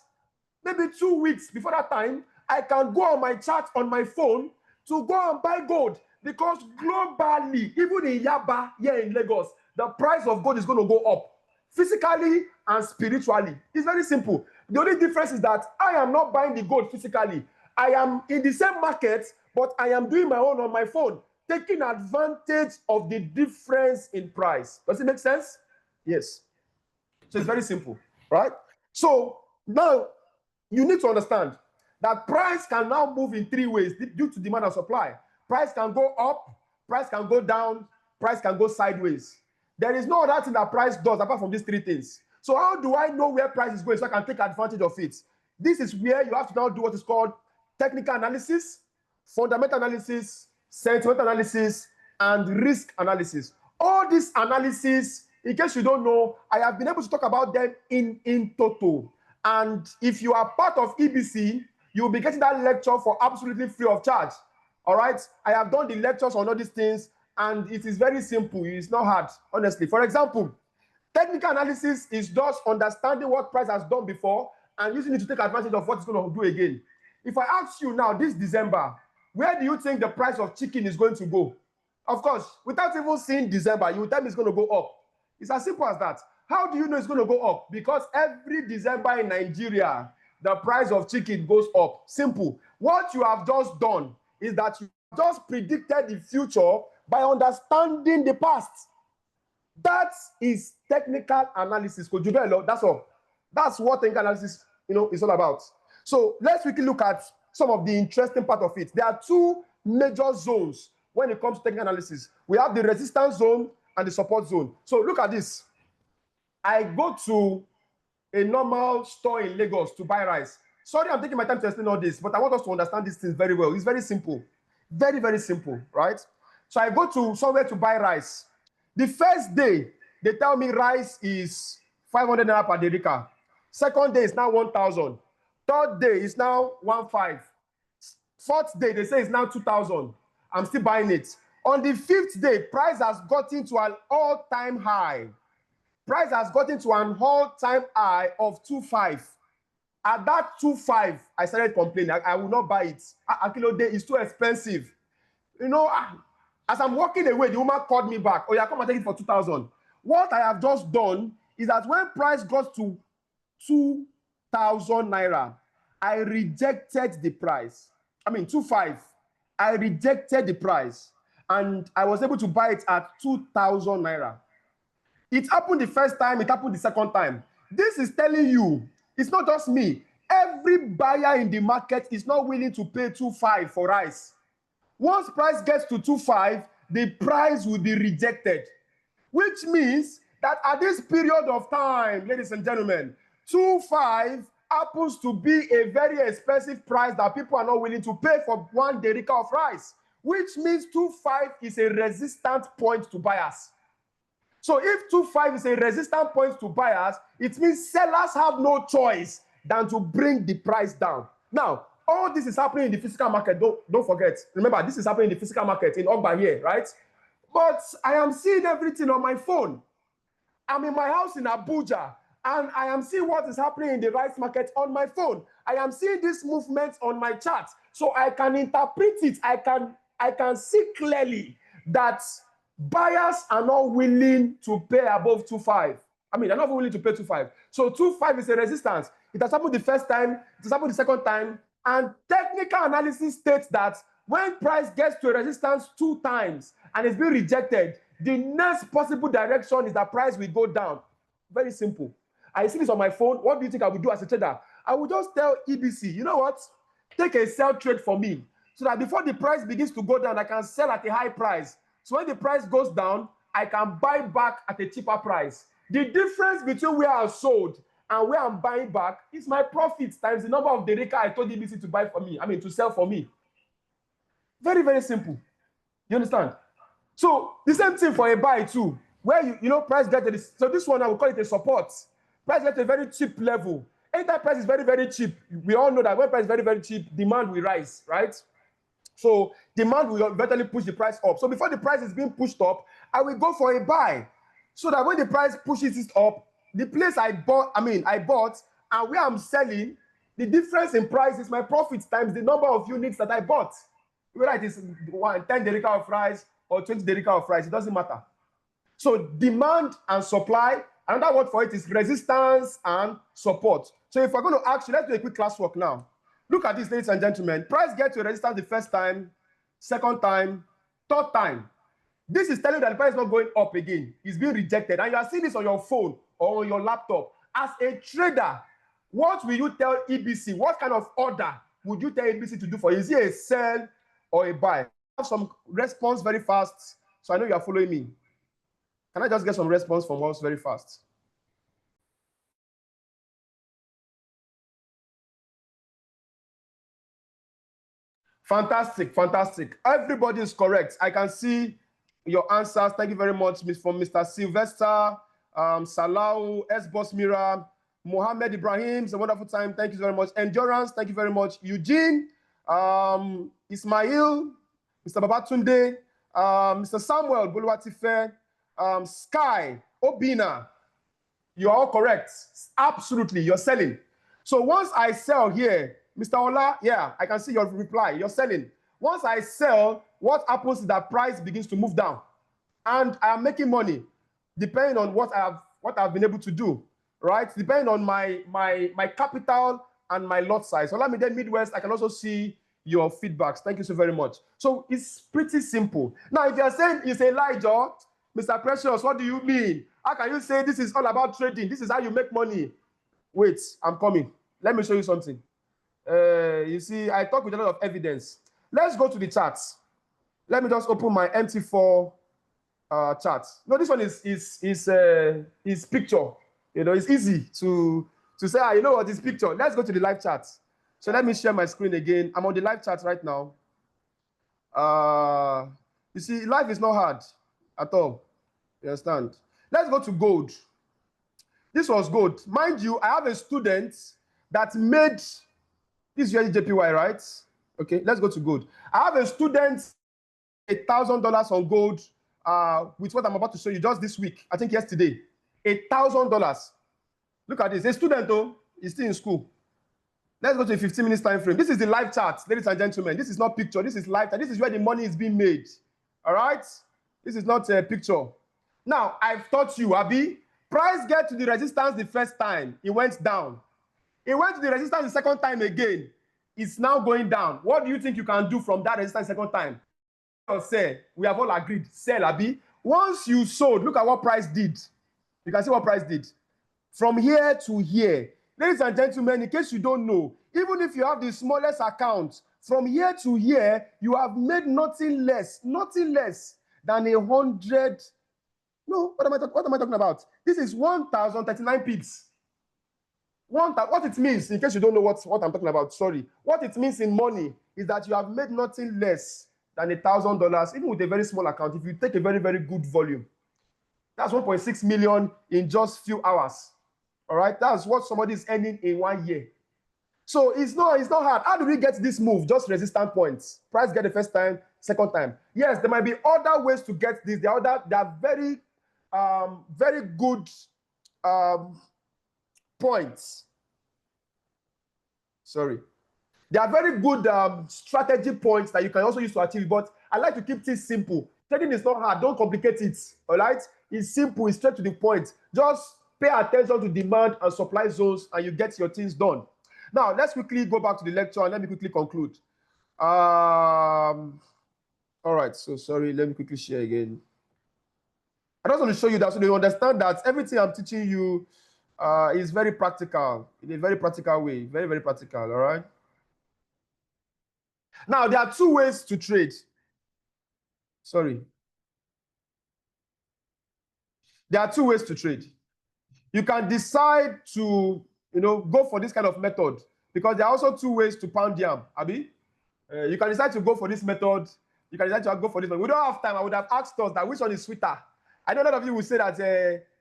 Speaker 1: maybe 2 weeks before that time, I can go on my chart on my phone to go and buy gold, because globally, even in Yaba, here in Lagos, the price of gold is going to go up, physically and spiritually. It's very simple. The only difference is that I am not buying the gold physically. I am in the same market, but I am doing my own on my phone, taking advantage of the difference in price. Does it make sense? Yes. So it's very simple, right? So now you need to understand that price can now move in 3 ways due to demand and supply. Price can go up, price can go down, price can go sideways. There is no other thing that price does apart from these 3 things. So how do I know where price is going so I can take advantage of it? This is where you have to now do what is called technical analysis, fundamental analysis, sentiment analysis, and risk analysis. All these analysis, in case you don't know, I have been able to talk about them in total. And if you are part of EBC, you'll be getting that lecture for absolutely free of charge. All right? I have done the lectures on all these things, and it is very simple. It's not hard, honestly. For example, technical analysis is just understanding what price has done before and using it to take advantage of what it's going to do again. If I ask you now, this December, where do you think the price of chicken is going to go? Of course, without even seeing December, you will tell me it's going to go up. It's as simple as that. How do you know it's going to go up? Because every December in Nigeria, the price of chicken goes up. Simple. What you have just done is that you just predicted the future by understanding the past. That is technical analysis. That's all. That's what technical analysis, is all about. So let's quickly look at some of the interesting part of it. There are 2 major zones when it comes to technical analysis. We have the resistance zone and the support zone. So look at this. I go to a normal store in Lagos to buy rice. Sorry, I'm taking my time to explain all this, but I want us to understand these things very well. It's very simple. Very, very simple, right? So I go to somewhere to buy rice. The first day, they tell me rice is 500 naira per derica. Second day is now 1,000. Third day is now 1,500. Fourth day, they say it's now 2,000. I'm still buying it. On the 5th day, price has gotten to an all-time high. Price has gotten to an all-time high of 2,500. At that 2,500, I started complaining. I will not buy it. Akilode is too expensive. As I'm walking away, the woman called me back. Oh, yeah, come and take it for 2,000. What I have just done is that when price got to 2,000 naira, I rejected the price. 2,500. I rejected the price, and I was able to buy it at 2,000 naira. It happened the first time, it happened the second time. This is telling you, it's not just me. Every buyer in the market is not willing to pay 2,500 for rice. Once price gets to 2,500, the price will be rejected, which means that at this period of time, ladies and gentlemen, 2,500 happens to be a very expensive price that people are not willing to pay for 1 derica of rice, which means 2,500 is a resistant point to buyers. So if 2,500 is a resistant point to buyers, it means sellers have no choice than to bring the price down. Now, all this is happening in the physical market. Don't forget. Remember, this is happening in the physical market in Ogba here, right? But I am seeing everything on my phone. I'm in my house in Abuja, and I am seeing what is happening in the rice market on my phone. I am seeing this movement on my chart, so I can interpret it. I can see clearly that buyers are not willing to pay above 2,500. They're not willing to pay 2,500. So 2,500 is a resistance. It has happened the first time, it has happened the second time, and technical analysis states that when price gets to a resistance 2 times and it's been rejected, the next possible direction is that price will go down. Very simple. I see this on my phone. What do you think I would do as a trader? I would just tell EBC, you know what? Take a sell trade for me so that before the price begins to go down, I can sell at a high price. So when the price goes down, I can buy back at a cheaper price. The difference between where I sold and where I'm buying back is my profit times the number of Dereka I told EBC to buy for me. I mean, to sell for me. Very, very simple. You understand? So the same thing for a buy too, where you know price get to this. So this one I will call it a support. Price get to a very cheap level. Anytime price is very, very cheap, we all know that when price is very, very cheap, demand will rise, right? So demand will eventually push the price up. So before the price is being pushed up, I will go for a buy. So that when the price pushes it up, the place I bought, and where I'm selling, the difference in price is my profit times the number of units that I bought. Whether it is 10 Dereka of rice or 20 Dereka of rice, it doesn't matter. So demand and supply, another word for it is resistance and support. So if we're going to actually, let's do a quick classwork now. Look at this, ladies and gentlemen. Price gets to resistance the first time, second time, third time. This is telling you that the price is not going up again. It's being rejected. And you are seeing this on your phone or on your laptop. As a trader, what will you tell EBC? What kind of order would you tell EBC to do for you? Is it a sell or a buy? I have some response very fast, so I know you are following me. Can I just get some response from us very fast? Fantastic, fantastic. Everybody is correct. I can see your answers. Thank you very much, from Mr. Sylvester, Salau, S-Boss Mira, Mohammed Ibrahim. It's a wonderful time. Thank you very much. Endurance, thank you very much. Eugene, Ismail, Mr. Babatunde, Mr. Samuel Buluwatife, Sky, Obina. You're all correct. Absolutely, you're selling. So once I sell here, Mr. Ola, yeah, I can see your reply. You're selling. Once I sell, what happens is that price begins to move down. And I am making money, depending on what I've been able to do, right? Depending on my capital and my lot size. So let me then Midwest, I can also see your feedbacks. Thank you so very much. So it's pretty simple. Now, if you're saying it's a lie, Joe, Mr. Precious, what do you mean? How can you say this is all about trading? This is how you make money. Wait, I'm coming. Let me show you something. You see, I talk with a lot of evidence. Let's go to the charts. Let me just open my MT4 chart. No, this one is picture. You know, it's easy to say, you know what, this picture. Let's go to the live chart. So let me share my screen again. I'm on the live chat right now. You see, life is not hard at all. You understand? Let's go to gold. This was gold. Mind you, I have a student that made this JPY, right? Okay, let's go to gold. I have a student $1,000 on gold with what I'm about to show you just this week. I think yesterday. $1,000. Look at this. A student, though, is still in school. Let's go to a 15 minutes time frame. This is the live chart, ladies and gentlemen. This is not picture. This is live chart. This is where the money is being made. All right? This is not a picture. Now, I've taught you, Abi. Price get to the resistance the first time. It went down. It went to the resistance the second time again. It's now going down. What do you think you can do from that resistance second time? Sell. We have all agreed. Sell, Abi. Once you sold, look at what price did. You can see what price did. From here to here. Ladies and gentlemen, in case you don't know, even if you have the smallest account, from here to here, you have made nothing less than 100. No, what am I talking about? This is 1,039 pips. What it means, in case you don't know what I'm talking about, sorry. What it means in money is that you have made nothing less than $1,000, even with a very small account. If you take a very, very good volume, that's 1.6 million in just few hours. All right, that's what somebody is earning in 1 year. So it's not hard. How do we get this move? Just resistance points. Price get the first time, second time. Yes, there might be other ways to get this. There are very, very good points. Sorry. There are very good strategy points that you can also use to achieve, but I like to keep things simple. Trading is not hard. Don't complicate it. All right? It's simple. It's straight to the point. Just pay attention to demand and supply zones, and you get your things done. Now, let's quickly go back to the lecture, and let me quickly conclude. All right. So, sorry. Let me quickly share again. I just want to show you that so you understand that everything I'm teaching you is very practical, in a very practical way. Very, very practical, all right? Now, there are two ways to trade. Sorry. There are two ways to trade. You can decide to, go for this kind of method because there are also two ways to pound yam, Abi. You can decide to go for this method. You can decide to go for this one. We don't have time. I would have asked us that which one is sweeter. I know a lot of you will say that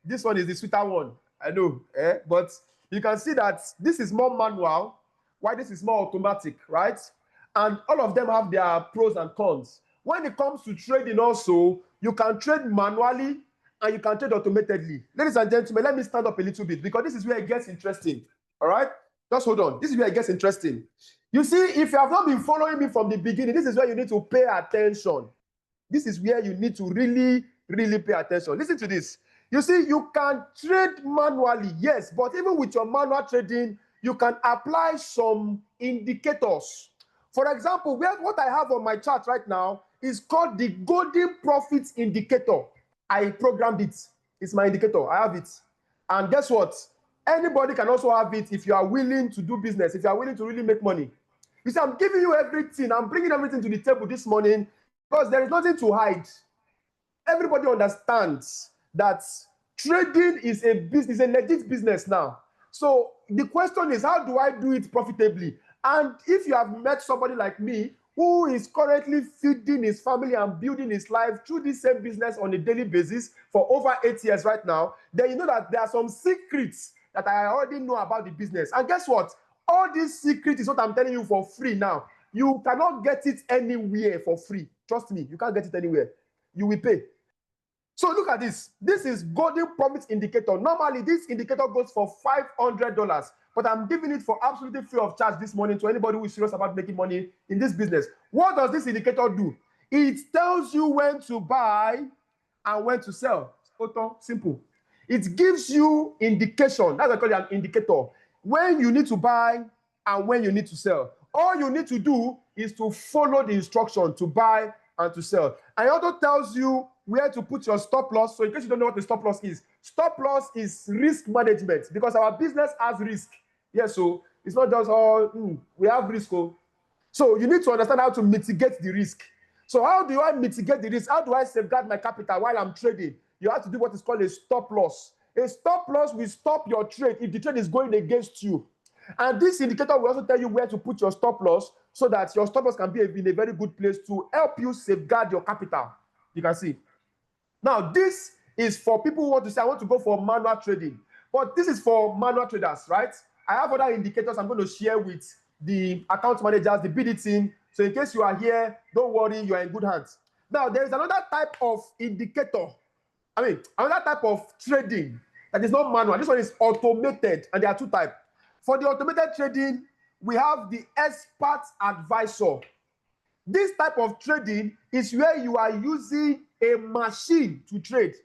Speaker 1: this one is the sweeter one. I know, but you can see that this is more manual, while this is more automatic, right? And all of them have their pros and cons. When it comes to trading also, you can trade manually and you can trade automatically. Ladies and gentlemen, let me stand up a little bit because this is where it gets interesting, all right? Just hold on. This is where it gets interesting. You see, if you have not been following me from the beginning, this is where you need to pay attention. This is where you need to really, really pay attention. Listen to this. You see, you can trade manually, yes, but even with your manual trading, you can apply some indicators. For example, what I have on my chart right now is called the golden profit indicator. I programmed it. It's my indicator. I have it. And guess what? Anybody can also have it if you are willing to do business, if you are willing to really make money. You see, I'm giving you everything. I'm bringing everything to the table this morning because there is nothing to hide. Everybody understands that trading is a business, a legit business now. So the question is, how do I do it profitably? And if you have met somebody like me who is currently feeding his family and building his life through this same business on a daily basis for over 8 years right now, then you know that there are some secrets that I already know about the business. And guess what? All these secrets is what I'm telling you for free now. You cannot get it anywhere for free. Trust me, you can't get it anywhere. You will pay. So look at this. This is golden profit indicator. Normally, this indicator goes for $500, but I'm giving it for absolutely free of charge this morning to anybody who is serious about making money in this business. What does this indicator do? It tells you when to buy and when to sell. Simple. It gives you indication. That's what I call it, an indicator. When you need to buy and when you need to sell. All you need to do is to follow the instruction to buy and to sell. And it also tells you where to put your stop loss. So in case you don't know what the stop loss is risk management because our business has risk. Yes, so it's not just all, we have risk. So you need to understand how to mitigate the risk. So how do I mitigate the risk? How do I safeguard my capital while I'm trading? You have to do what is called a stop loss. A stop loss will stop your trade if the trade is going against you. And this indicator will also tell you where to put your stop loss so that your stop loss can be in a very good place to help you safeguard your capital. You can see. Now, this is for people who want to say, I want to go for manual trading. But this is for manual traders, right? I have other indicators I'm going to share with the account managers, the BD team. So in case you are here, don't worry, you are in good hands. Now, there is another type of indicator. Another type of trading that is not manual. This one is automated, and there are two types. For the automated trading, we have the expert advisor. This type of trading is where you are using a machine to trade.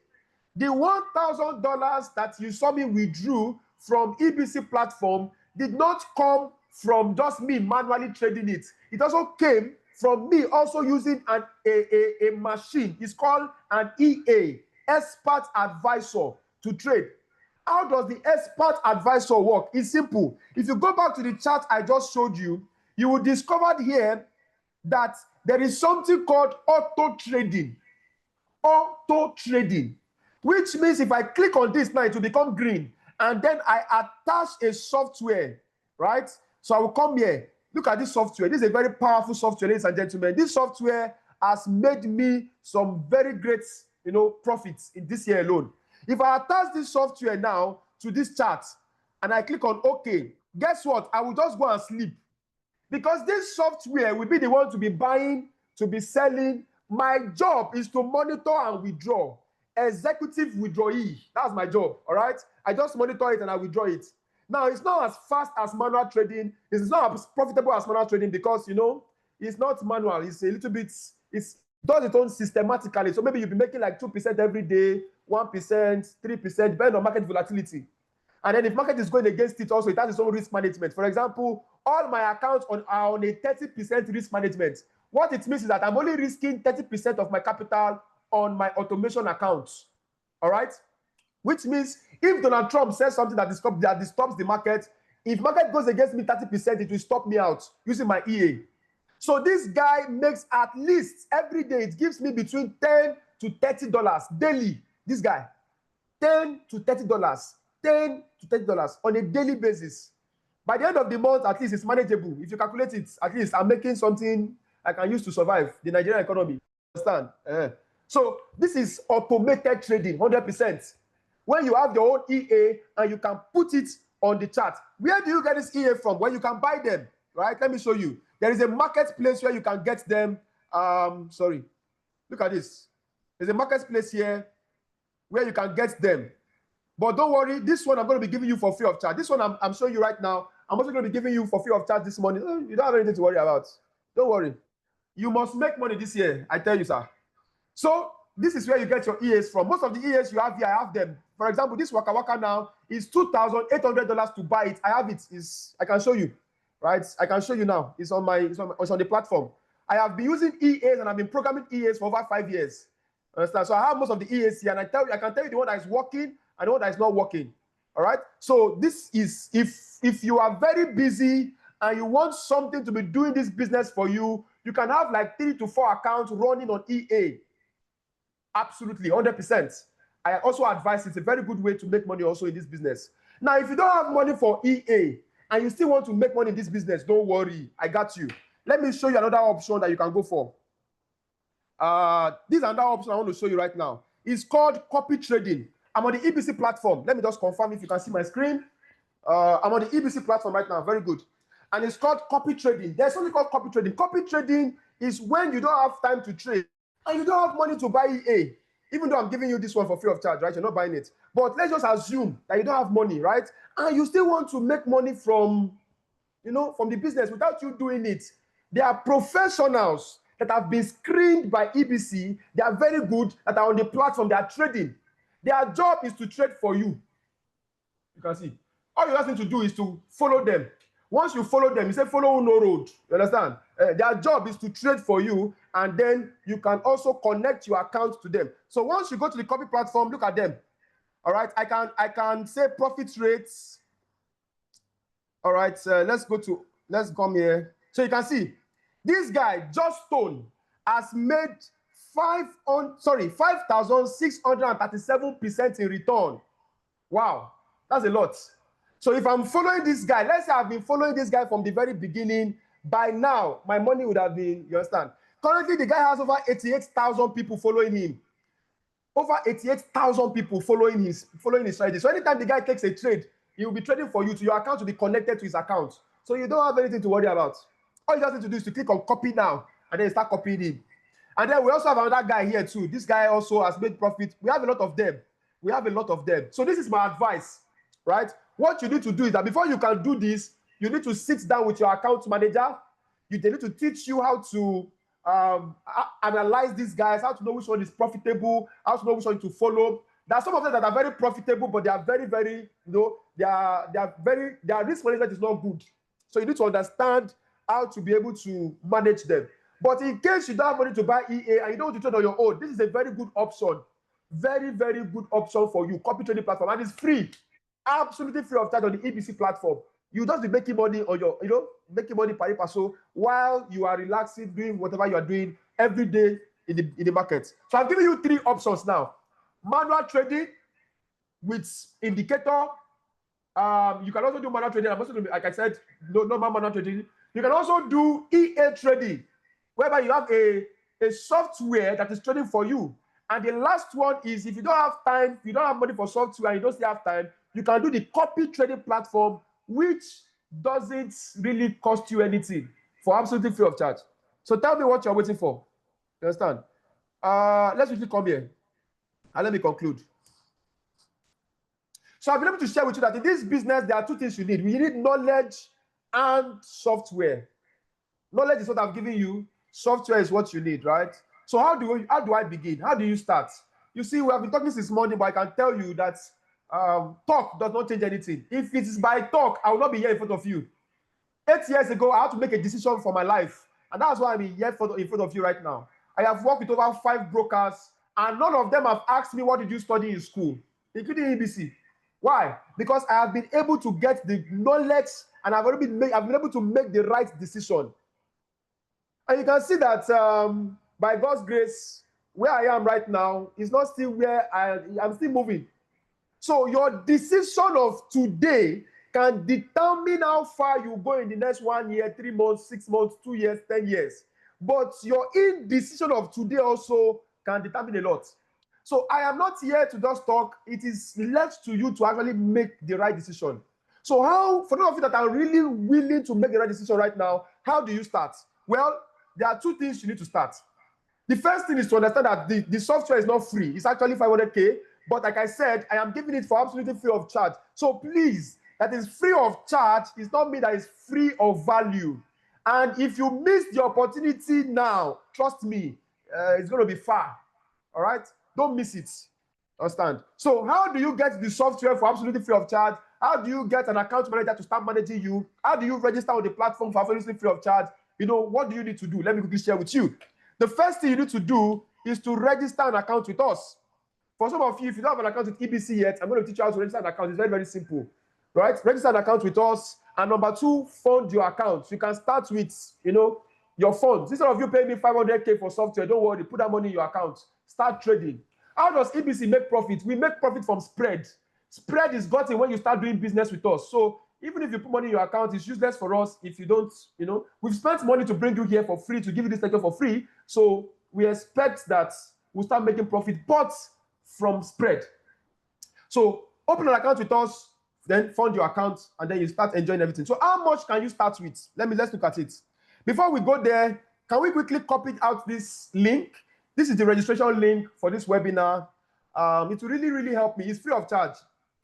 Speaker 1: The $1,000 that you saw me withdrew from EBC platform did not come from just me manually trading it. It also came from me also using a machine. It's called an EA, expert advisor, to trade. How does the expert advisor work? It's simple. If you go back to the chart I just showed you, you will discover here that there is something called auto trading. Auto trading, which means if I click on this now, it will become green. And then I attach a software, right? So I will come here. Look at this software. This is a very powerful software, ladies and gentlemen. This software has made me some very great, profits in this year alone. If I attach this software now to this chart and I click on OK, guess what? I will just go and sleep. Because this software will be the one to be buying, to be selling. My job is to monitor and withdraw. Executive withdrawee. That's my job, all right? I just monitor it and I withdraw it. Now, it's not as fast as manual trading. It's not as profitable as manual trading because, it's not manual. It's a little bit, it does its own systematically. So maybe you'll be making like 2% every day, 1%, 3%, depending on market volatility. And then if market is going against it also, it has its own risk management. For example, all my accounts are on a 30% risk management. What it means is that I'm only risking 30% of my capital on my automation accounts. All right? Which means if Donald Trump says something that disturbs the market, if market goes against me 30%, it will stop me out using my EA. So this guy makes at least every day, it gives me between $10 to $30 daily. This guy, $10 to $30, $10 to $30 on a daily basis. By the end of the month, at least it's manageable. If you calculate it, at least I'm making something I can use to survive the Nigerian economy. Understand? So this is automated trading, 100%. When you have your own EA and you can put it on the chart. Where do you get this EA from? Where you can buy them, right? Let me show you. There is a marketplace where you can get them. Sorry, look at this. There's a marketplace here where you can get them. But don't worry, this one I'm going to be giving you for free of charge. This one I'm showing you right now. I'm also going to be giving you for free of charge this morning. You don't have anything to worry about. Don't worry. You must make money this year, I tell you, sir. So this is where you get your EAs from. Most of the EAs you have here, I have them. For example, this Waka Waka now is $2,800 to buy it. I have it. I can show you, right? I can show you now. It's on the platform. I have been using EAs and I've been programming EAs for over 5 years. Understand? So I have most of the EAs here, and I can tell you the one that is working and the one that is not working. All right. So this is if you are very busy and you want something to be doing this business for you, you can have like 3 to 4 accounts running on EA. Absolutely, 100%. I also advise it's a very good way to make money also in this business. Now, if you don't have money for EA and you still want to make money in this business, don't worry, I got you. Let me show you another option that you can go for. This is another option I want to show you right now. It's called copy trading. I'm on the EBC platform. Let me just confirm if you can see my screen. I'm on the EBC platform right now. Very good. And it's called copy trading. There's something called copy trading. Copy trading is when you don't have time to trade and you don't have money to buy EA. Even though I'm giving you this one for free of charge, right? You're not buying it. But let's just assume that you don't have money, right? And you still want to make money from the business without you doing it. There are professionals that have been screened by EBC. They are very good, that are on the platform. They are trading. Their job is to trade for you. You can see. All you have to do is to follow them. Once you follow them, you say follow no road. You understand? Their job is to trade for you, and then you can also connect your account to them. So once you go to the copy platform, look at them. All right, I can say profit rates. All right, let's come here. So you can see this guy, Just Stone, has made 5,637% in return. Wow, that's a lot. So if I'm following this guy, let's say I've been following this guy from the very beginning, by now, my money would have been, you understand? Currently, the guy has over 88,000 people following him. Over 88,000 people following his strategy. So anytime the guy takes a trade, he will be trading for you. Your account will be connected to his account. So you don't have anything to worry about. All you just need to do is to click on copy now, and then start copying him. And then we also have another guy here too. This guy also has made profit. We have a lot of them. So this is my advice, right? What you need to do is that before you can do this, you need to sit down with your account manager. They need to teach you how to analyze these guys, how to know which one is profitable, how to know which one to follow. There are some of them that are very profitable, but they are very, very, their risk management is not good. So you need to understand how to be able to manage them. But in case you don't have money to buy EA and you don't want to trade on your own, this is a very good option. Very, very good option for you. Copy trading platform, and it's free. Absolutely free of charge on the EBC platform. You just be making money on your, making money pari passu while you are relaxing, doing whatever you are doing every day in the market. So I've given you 3 options now. Manual trading with indicator. You can also do manual trading. I'm also doing, like I said, normal manual trading. You can also do EA trading, whereby you have a software that is trading for you. And the last one is, if you don't have time, you don't have money for software, and you don't still have time, you can do the copy trading platform, which doesn't really cost you anything, for absolutely free of charge. So tell me what you're waiting for. You understand? Let's quickly come here and let me conclude. So I've been able to share with you that in this business, there are 2 things you need. You need knowledge and software. Knowledge is what I've given you. Software is what you need, right? So how do I begin? How do you start? You see, we have been talking since morning, but I can tell you that talk does not change anything. If it is by talk, I will not be here in front of you. 8 years ago, I had to make a decision for my life. And that's why I'm here in front of you right now. I have worked with over 5 brokers. And none of them have asked me, what did you study in school, including EBC. Why? Because I have been able to get the knowledge and I've been able to make the right decision. And you can see that by God's grace, where I am right now is not still where I'm still moving. So your decision of today can determine how far you go in the next 1 year, 3 months, 6 months, 2 years, 10 years. But your indecision of today also can determine a lot. So I am not here to just talk. It is left to you to actually make the right decision. So how, for those of you that are really willing to make the right decision right now, how do you start? Well, there are 2 things you need to start. The first thing is to understand that the software is not free. It's actually 500K. But like I said, I am giving it for absolutely free of charge. So please, that is free of charge. It's not me that is free of value. And if you miss the opportunity now, trust me, it's going to be far. All right? Don't miss it. Understand? So how do you get the software for absolutely free of charge? How do you get an account manager to start managing you? How do you register on the platform for absolutely free of charge? You know, what do you need to do? Let me quickly share with you. The first thing you need to do is to register an account with us. For some of you, if you don't have an account with EBC yet, I'm going to teach you how to register an account. It's very, very simple. Right? Register an account with us. And number 2, fund your account. You can start with, your funds. Instead of you paying me 500K for software, don't worry, put that money in your account. Start trading. How does EBC make profit? We make profit from spread. Spread is gotten when you start doing business with us. So even if you put money in your account, it's useless for us if you don't, we've spent money to bring you here for free, to give you this lecture for free. So we expect that we'll start making profit, but from spread. So open an account with us, then fund your account, and then you start enjoying everything. So how much can you start with? Let's look at it. Before we go there, can we quickly copy out this link? This is the registration link for this webinar. It will really, really help me. It's free of charge.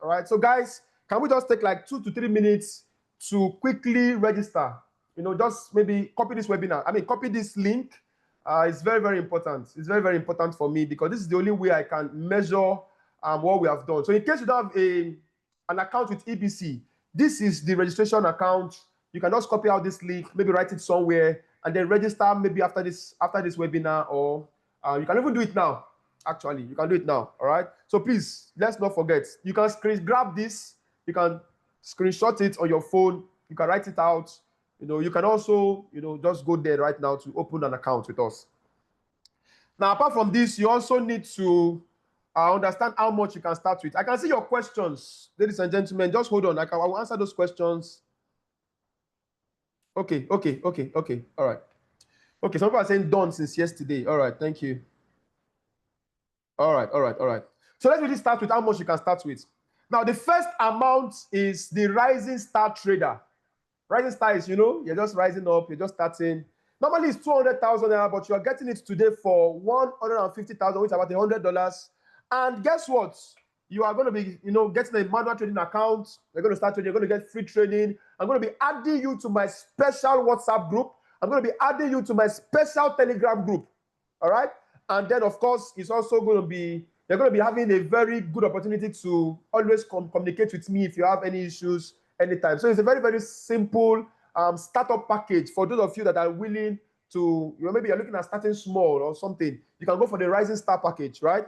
Speaker 1: All right. So guys, can we just take like 2 to 3 minutes to quickly register? Just maybe copy this webinar. Copy this link. It's very, very important. It's very, very important for me because this is the only way I can measure what we have done. So in case you don't have an account with EBC, this is the registration account. You can just copy out this link, maybe write it somewhere, and then register maybe after this webinar, or you can even do it now. Actually, you can do it now. All right. So please, let's not forget. You can grab this. You can screenshot it on your phone. You can write it out. You can also, just go there right now to open an account with us. Now, apart from this, you also need to understand how much you can start with. I can see your questions, ladies and gentlemen. Just hold on. I will answer those questions. Okay. All right. Okay, some people are saying done since yesterday. All right, thank you. All right. So let's really start with how much you can start with. Now, the first amount is the Rising Star Trader. Rising Star is, you're just rising up, you're just starting. Normally, it's 200,000 naira, but you are getting it today for 150,000, which is about $100. And guess what? You are going to be, getting a manual trading account. You're going to start trading. You're going to get free training. I'm going to be adding you to my special WhatsApp group. I'm going to be adding you to my special Telegram group. All right? And then, of course, it's also going to be, you're going to be having a very good opportunity to always communicate with me if you have any issues anytime. So it's a very, very simple startup package for those of you that are willing to, maybe you're looking at starting small or something. You can go for the Rising Star package, right?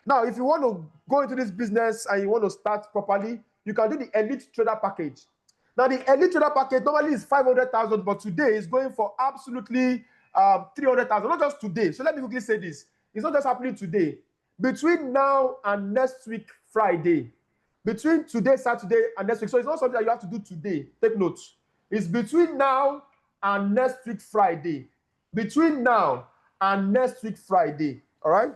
Speaker 1: Now, if you want to go into this business and you want to start properly, you can do the Elite Trader package. Now, the Elite Trader package normally is 500,000, but today is going for absolutely 300,000, not just today. So let me quickly say this. It's not just happening today. Between now and next week, Friday, between today, Saturday, and next week. So it's not something that you have to do today. Take note. It's between now and next week, Friday. Between now and next week, Friday. All right?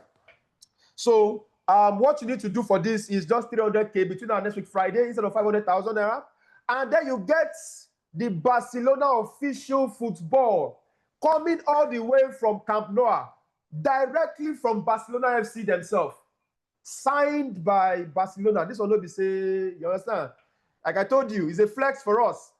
Speaker 1: So what you need to do for this is just 300K between now and next week, Friday, instead of 500,000 naira. And then you get the Barcelona official football coming all the way from Camp Nou, directly from Barcelona FC themselves, signed by Barcelona. This will not be say, you understand? Like I told you, it's a flex for us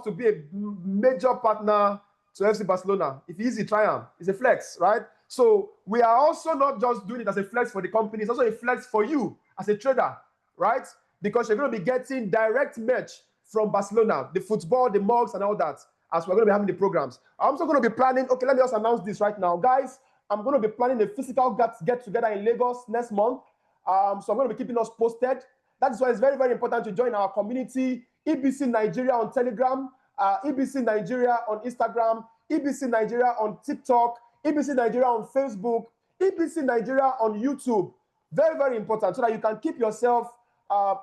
Speaker 1: to be a major partner to FC Barcelona. If it's easy, try them. It's a flex, right? So we are also not just doing it as a flex for the company, it's also a flex for you as a trader, right? Because you're going to be getting direct match from Barcelona, the football, the mugs, and all that, as we're going to be having the programs. I'm also going to be planning, okay, let me just announce this right now. Guys, I'm going to be planning a physical get together in Lagos next month. So I'm going to be keeping us posted. That is why it's very, very important to join our community. EBC Nigeria on Telegram, EBC Nigeria on Instagram, EBC Nigeria on TikTok, EBC Nigeria on Facebook, EBC Nigeria on YouTube. Very, very important so that you can keep yourself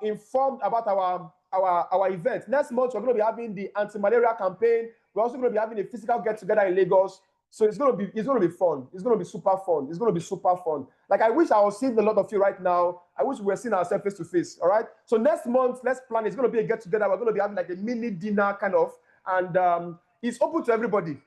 Speaker 1: informed about our event. Next month, we're going to be having the anti-malaria campaign. We're also going to be having a physical get-together in Lagos. So it's going to be fun. It's going to be super fun. It's going to be super fun. Like, I wish I was seeing a lot of you right now. I wish we were seeing ourselves face to face. All right. So next month, let's plan. It's going to be a get-together. We're going to be having like a mini dinner kind of, and it's open to everybody.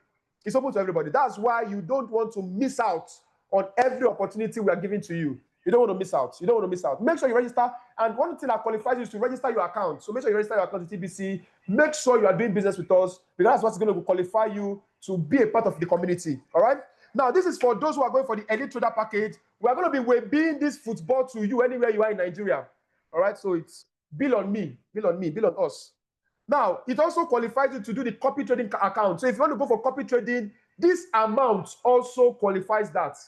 Speaker 1: It's open to everybody. That's why you don't want to miss out on every opportunity we are giving to you. You don't want to miss out. You don't want to miss out. Make sure you register. And one thing that qualifies you is to register your account. So make sure you register your account with EBC. Make sure you are doing business with us, because that's what's going to qualify you to be a part of the community. All right. Now, this is for those who are going for the elite trader package. We are going to be webbing this football to you anywhere you are in Nigeria. All right. So it's bill on me, bill on me, bill on us. Now, it also qualifies you to do the copy trading account. So if you want to go for copy trading, this amount also qualifies that.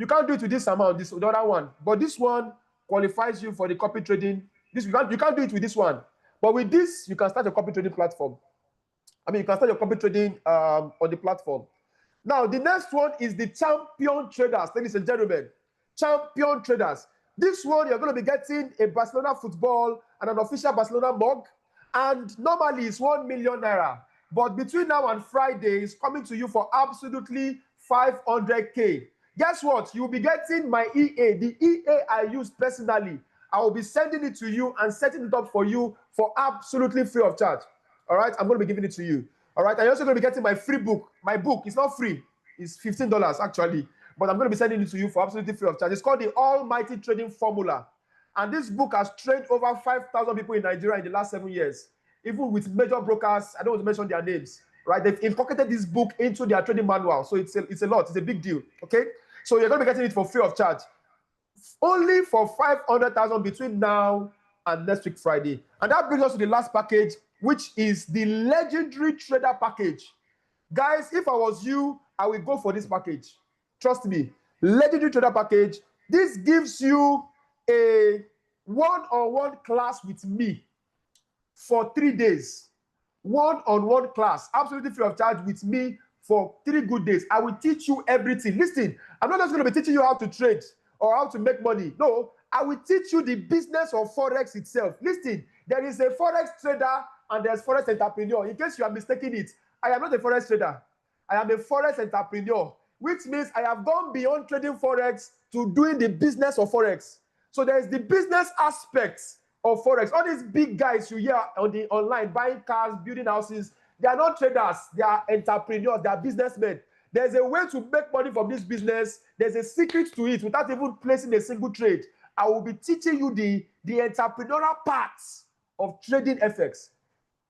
Speaker 1: You can't do it with this amount, this the other one, but this one qualifies you for the copy trading. This you can't do it with this one, but with this you can start a copy trading platform. I mean, you can start your copy trading on the platform. Now, the next one is the champion traders, ladies and gentlemen. Champion traders. This one you're going to be getting a Barcelona football and an official Barcelona mug, and normally it's 1 million naira. But between now and Friday, it's coming to you for absolutely 500K. Guess what? You'll be getting my EA, the EA I use personally. I will be sending it to you and setting it up for you for absolutely free of charge. All right? I'm going to be giving it to you. All right? I'm also going to be getting my free book. My book is not free. It's $15 actually. But I'm going to be sending it to you for absolutely free of charge. It's called the Almighty Trading Formula. And this book has trained over 5,000 people in Nigeria in the last 7 years. Even with major brokers, I don't want to mention their names. Right? They've incorporated this book into their trading manual. So it's a lot. It's a big deal. Okay? So you're going to be getting it for free of charge. Only for 500,000 between now and next week, Friday. And that brings us to the last package, which is the legendary trader package. Guys, if I was you, I will go for this package. Trust me. Legendary trader package. This gives you a one-on-one class with me for 3 days. One-on-one class, absolutely free of charge with me for 3 good days. I will teach you everything. Listen, I'm not just going to be teaching you how to trade or how to make money. No, I will teach you the business of Forex itself. Listen, there is a Forex trader and there's Forex entrepreneur. In case you are mistaking it, I am not a Forex trader. I am a Forex entrepreneur, which means I have gone beyond trading Forex to doing the business of Forex. So there is the business aspects of Forex. All these big guys you hear on the online buying cars, building houses, they are not traders, they are entrepreneurs, they are businessmen. There's a way to make money from this business. There's a secret to it without even placing a single trade. I will be teaching you the entrepreneurial parts of trading FX.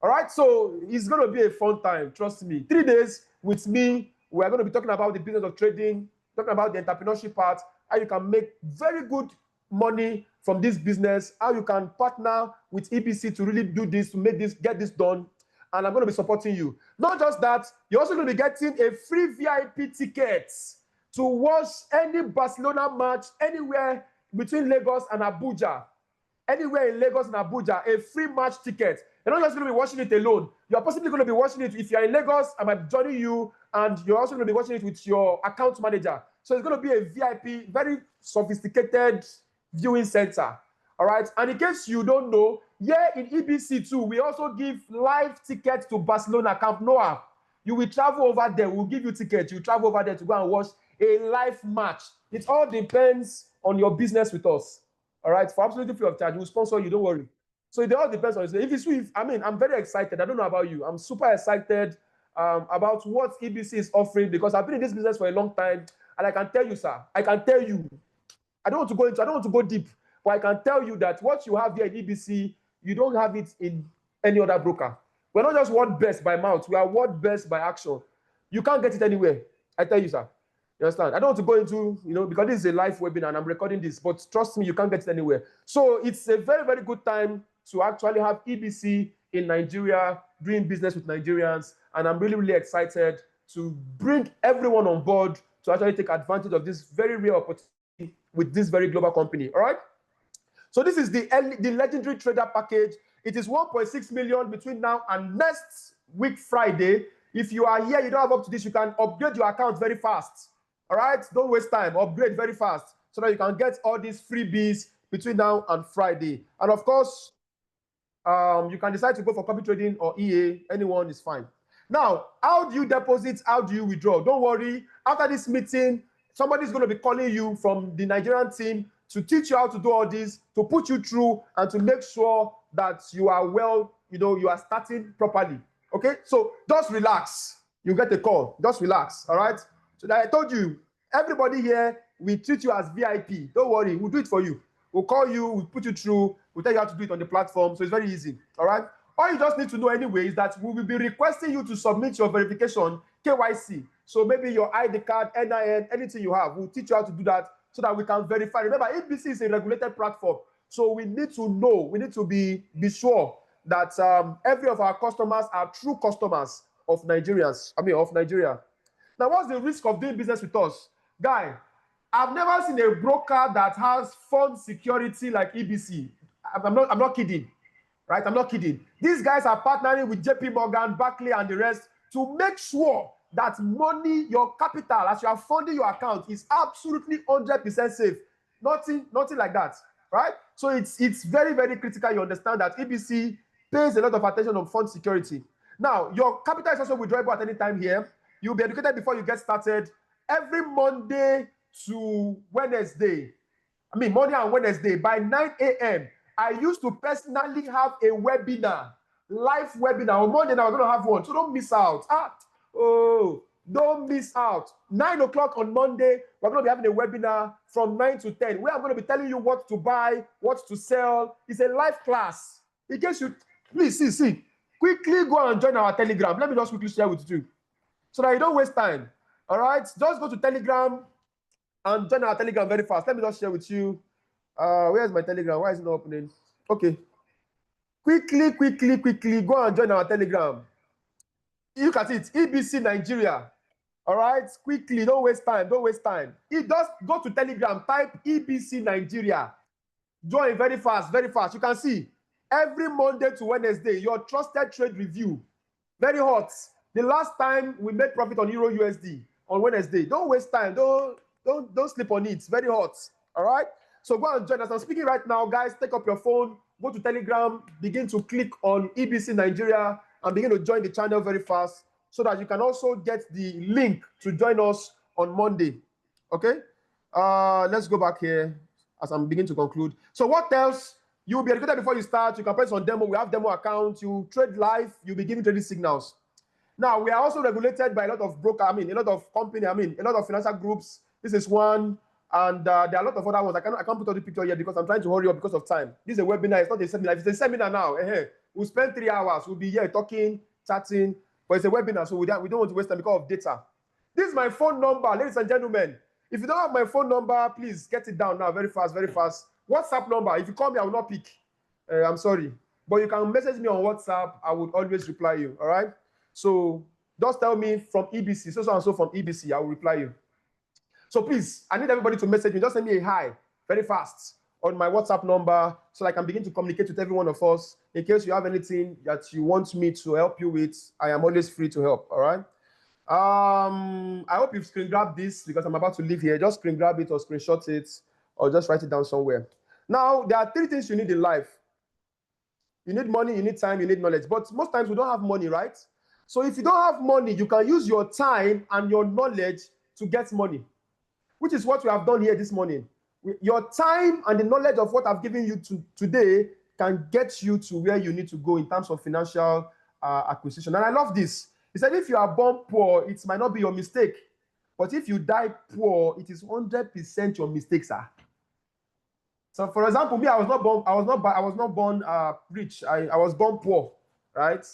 Speaker 1: All right, so it's going to be a fun time, trust me. 3 days with me, we're going to be talking about the business of trading, talking about the entrepreneurship part, how you can make very good money from this business, how you can partner with EBC to really do this, to make this, get this done. And I'm going to be supporting you. Not just that, you're also going to be getting a free VIP ticket to watch any Barcelona match anywhere between Lagos and Abuja. Anywhere in Lagos and Abuja, a free match ticket. You're not just going to be watching it alone. You're possibly going to be watching it. If you're in Lagos, I might join you, and you're also going to be watching it with your account manager. So it's going to be a VIP, very sophisticated viewing center. All right. And in case you don't know, here in EBC too, we also give live tickets to Barcelona, Camp Nou. You will travel over there. We'll give you tickets. You travel over there to go and watch a live match. It all depends on your business with us. All right. For absolutely free of charge, we'll sponsor you. Don't worry. So it all depends on you. If it's free, I mean, I'm very excited. I don't know about you. I'm super excited about what EBC is offering, because I've been in this business for a long time. And I can tell you, sir, I can tell you, I don't want to go deep. But I can tell you that what you have here in EBC, you don't have it in any other broker. We're not just word best by mouth. We are word best by action. You can't get it anywhere. I tell you, sir. You understand? I don't want to go into, because this is a live webinar and I'm recording this, but trust me, you can't get it anywhere. So it's a very, very good time to actually have EBC in Nigeria, doing business with Nigerians. And I'm really, really excited to bring everyone on board to actually take advantage of this very rare opportunity with this very global company. All right. So this is the legendary trader package. It is 1.6 million between now and next week Friday. If you are here, you don't have up to this, you can upgrade your account very fast. All right, don't waste time. Upgrade very fast so that you can get all these freebies between now and Friday. And of course, you can decide to go for copy trading or EA. Anyone is fine. Now, how do you deposit? How do you withdraw? Don't worry. After this meeting, somebody's going to be calling you from the Nigerian team to teach you how to do all this, to put you through, and to make sure that you are well, you are starting properly. Okay? So just relax. You get a call. Just relax. All right? So that I told you, everybody here, we treat you as VIP. Don't worry. We'll do it for you. We'll call you. We'll put you through. We'll tell you how to do it on the platform. So it's very easy. All right? All you just need to know anyway is that we will be requesting you to submit your verification, KYC. So maybe your ID card, NIN, anything you have. We'll teach you how to do that so that we can verify. Remember, EBC is a regulated platform. So we need to know, we need to be sure that every of our customers are true customers of Nigerians. Of Nigeria. Now, what's the risk of doing business with us? Guy, I've never seen a broker that has fund security like EBC. I'm not kidding. Right? I'm not kidding. These guys are partnering with JP Morgan, Barclays, and the rest to make sure that money, your capital, as you are funding your account, is absolutely 100% safe. Nothing like that. Right? So it's very, very critical you understand that EBC pays a lot of attention on fund security. Now, your capital is also withdrawable at any time here. You'll be educated before you get started. Every Monday to Wednesday, Monday and Wednesday by 9 a.m., I used to personally have a webinar, live webinar. On Monday, now we're going to have one, so don't miss out. Don't miss out. 9 o'clock on Monday, we're going to be having a webinar from 9 to 10, where I'm going to be telling you what to buy, what to sell. It's a live class. In case you, please, see. Quickly go and join our Telegram. Let me just quickly share with you, so that you don't waste time. All right? Just go to Telegram and join our Telegram very fast. Let me just share with you. Where's my Telegram? Why is it not opening? Okay. Quickly, go and join our Telegram. Look at it. EBC Nigeria. All right? Quickly, don't waste time. Just go to Telegram, type EBC Nigeria. Join very fast. You can see every Monday to Wednesday, your trusted trade review. Very hot. The last time we made profit on Euro USD on Wednesday. Don't waste time. Don't sleep on it. It's very hot. All right? So go and join us. I'm speaking right now, guys. Take up your phone, go to Telegram, begin to click on EBC Nigeria, and begin to join the channel very fast so that you can also get the link to join us on Monday. Okay? Let's go back here as I'm beginning to conclude. So what else? You'll be educated before you start. You can press on demo. We have demo accounts. You trade live. You'll be giving trading signals. Now, we are also regulated by a lot of broker, a lot of company, a lot of financial groups. This is one. And there are a lot of other ones. I can't put all the picture here because I'm trying to hurry up because of time. This is a webinar. It's not a seminar. If it's a seminar now, we'll spend 3 hours. We'll be here talking, chatting. But it's a webinar, so we don't want to waste time because of data. This is my phone number, ladies and gentlemen. If you don't have my phone number, please get it down now very fast. WhatsApp number. If you call me, I will not pick. I'm sorry. But you can message me on WhatsApp. I would always reply you. All right? So just tell me from EBC, so and so from EBC. I will reply you. So please, I need everybody to message me. Just send me a hi very fast on my WhatsApp number so I can begin to communicate with every one of us. In case you have anything that you want me to help you with, I am always free to help. All right? I hope you've screen grabbed this because I'm about to leave here. Just screen grab it or screenshot it or just write it down somewhere. Now, there are 3 things you need in life. You need money, you need time, you need knowledge. But most times we don't have money, right? So if you don't have money, you can use your time and your knowledge to get money, which is what we have done here this morning. Your time and the knowledge of what I've given you today can get you to where you need to go in terms of financial acquisition. And I love this. He said, if you are born poor, it might not be your mistake. But if you die poor, it is 100% your mistake, sir. So, for example, me, I was not born rich. I was born poor, right?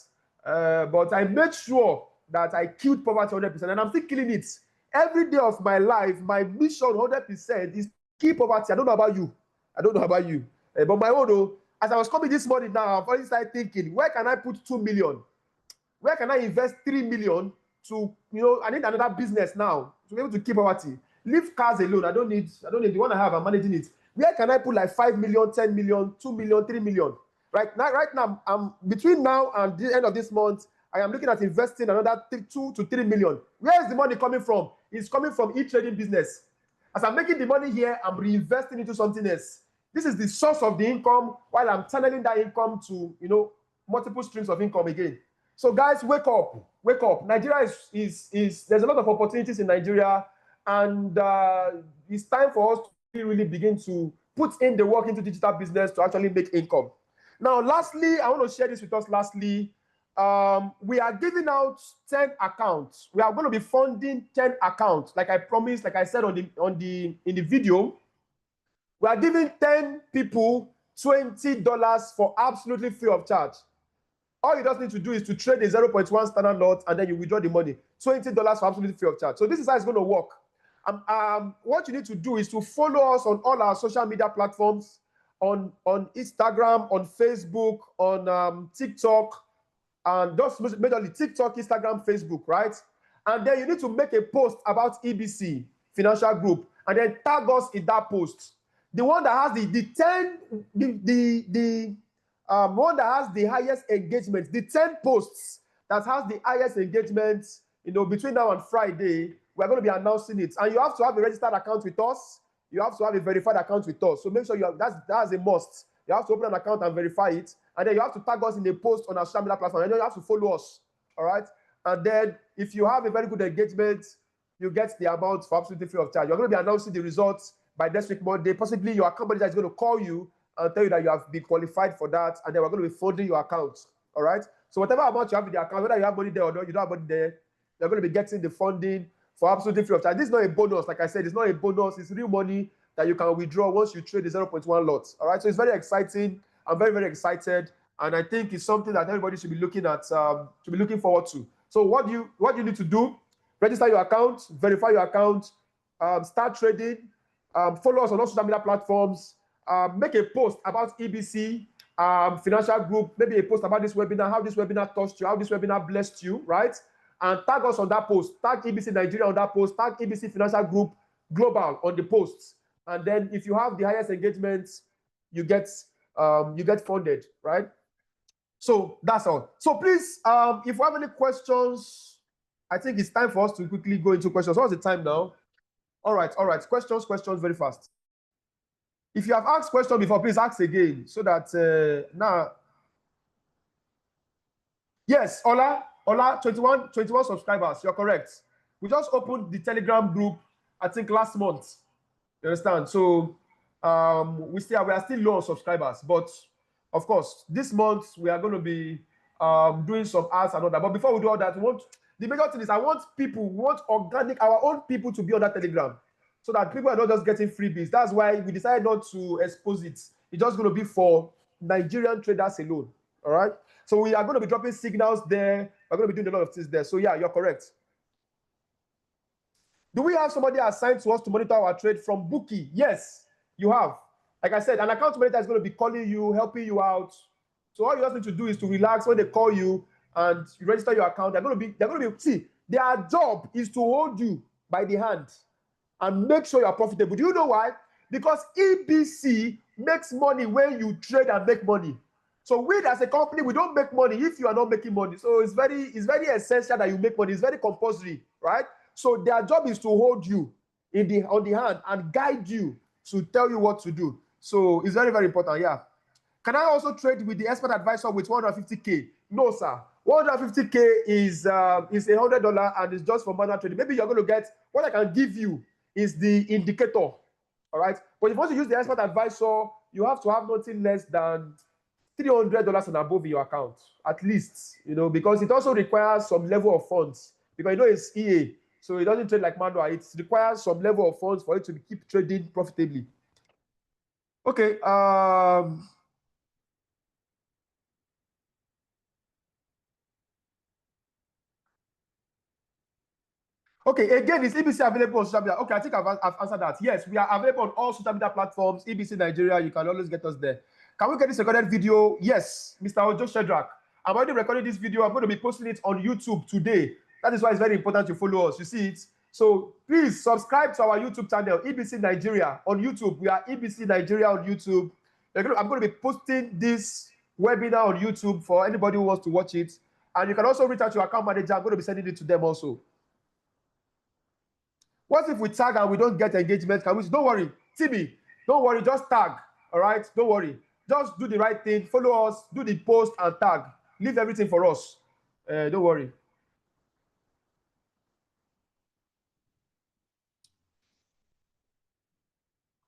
Speaker 1: But I made sure that I killed poverty 100%, and I'm still killing it. Every day of my life, my mission 100% is to kill poverty. I don't know about you. But my own, though, as I was coming this morning now, I've already started thinking, where can I put 2 million? Where can I invest 3 million to, I need another business now be able to keep poverty. Leave cars alone. I don't need the one I have, I'm managing it. Where can I put like 5 million, 10 million, 2 million, 3 million? Right now, I'm between now and the end of this month, I am looking at investing another 2 to 3 million. Where is the money coming from? It's coming from e-trading business. As I'm making the money here, I'm reinvesting into something else. This is the source of the income, while I'm channeling that income to, multiple streams of income again. So guys, wake up, wake up. Nigeria is there's a lot of opportunities in Nigeria, and it's time for us to really begin to put in the work into digital business to actually make income. Now, lastly, I want to share this with us. Lastly, we are giving out 10 accounts. We are going to be funding 10 accounts, like I promised, like I said in the video. We are giving 10 people $20 for absolutely free of charge. All you just need to do is to trade a 0.1 standard lot, and then you withdraw the money. $20 for absolutely free of charge. So this is how it's going to work. What you need to do is to follow us on all our social media platforms, on Instagram, on Facebook, on TikTok, and just majorly TikTok, Instagram, Facebook, right? And then you need to make a post about EBC Financial Group, and then tag us in that post. The one that has one that has the highest engagement, the 10 posts that has the highest engagement, between now and Friday, we're going to be announcing it. And you have to have a registered account with us. You have to have a verified account with us. So make sure that's a must. You have to open an account and verify it. And then you have to tag us in a post on our social media platform. And then you have to follow us. All right. And then if you have a very good engagement, you get the amount for absolutely free of charge. You're going to be announcing the results by next week Monday. Possibly your account manager is going to call you and tell you that you have been qualified for that, and then we're going to be funding your account. All right. So whatever amount you have in the account, whether you have money there or not, you don't have money there, you're going to be getting the funding for absolutely free of charge. This is not a bonus, like I said, it's not a bonus. It's real money that you can withdraw once you trade the 0.1 lot. All right. So it's very exciting. I'm very, very excited, and I think it's something that everybody should be looking at, should be looking forward to. So what you need to do: register your account, verify your account, start trading, follow us on all social media platforms. Make a post about EBC Financial Group, maybe a post about this webinar, how this webinar touched you, how this webinar blessed you, right? And tag us on that post. Tag EBC Nigeria on that post. Tag EBC Financial Group Global on the posts. And then if you have the highest engagement, you get funded, right? So that's all. So please, if you have any questions, I think it's time for us to quickly go into questions. What's the time now? All right. Questions very fast. If you have asked questions before, please ask again so that now. Yes, Ola, 21 subscribers. You're correct. We just opened the Telegram group, I think last month. You understand? So we are still low on subscribers, but of course, this month we are going to be doing some ads and all that. But before we do all that, the major thing is we want organic, our own people to be on that Telegram, so that people are not just getting freebies. That's why we decided not to expose it. It's just going to be for Nigerian traders alone. All right. So we are going to be dropping signals there. We're going to be doing a lot of things there. So yeah, you're correct. Do we have somebody assigned to us to monitor our trade from Bookie? Yes, you have. Like I said, an account manager is going to be calling you, helping you out. So all you just need to do is to relax when they call you and you register your account. They're going to be, see, their job is to hold you by the hand and make sure you're profitable. Do you know why? Because EBC makes money when you trade and make money. So we as a company, we don't make money if you are not making money. So it's very essential that you make money. It's very compulsory, right? So their job is to hold you on the hand and guide you to tell you what to do. So it's very, very important, yeah. Can I also trade with the expert advisor with 150K? No, sir. 150K is $100 and it's just for manual trading. Maybe you're going to get, what I can give you is the indicator, all right? But if you want to use the expert advisor, you have to have nothing less than $300 and above in your account, at least, because it also requires some level of funds. Because it's EA, so it doesn't trade like manual. It requires some level of funds for it to keep trading profitably. Okay. Okay, again, is EBC available on social media? Okay, I think I've answered that. Yes, we are available on all social media platforms. EBC Nigeria, you can always get us there. Can we get this recorded video? Yes, Mr. Ojo Shedrack. I'm already recording this video. I'm going to be posting it on YouTube today. That is why it's very important to follow us. You see it? So please subscribe to our YouTube channel, EBC Nigeria on YouTube. We are EBC Nigeria on YouTube. I'm going to be posting this webinar on YouTube for anybody who wants to watch it. And you can also reach out to your account manager. I'm going to be sending it to them also. What if we tag and we don't get engagement? Can we? Don't worry, Timmy. Don't worry, just tag. All right, don't worry. Just do the right thing. Follow us. Do the post and tag. Leave everything for us. Don't worry.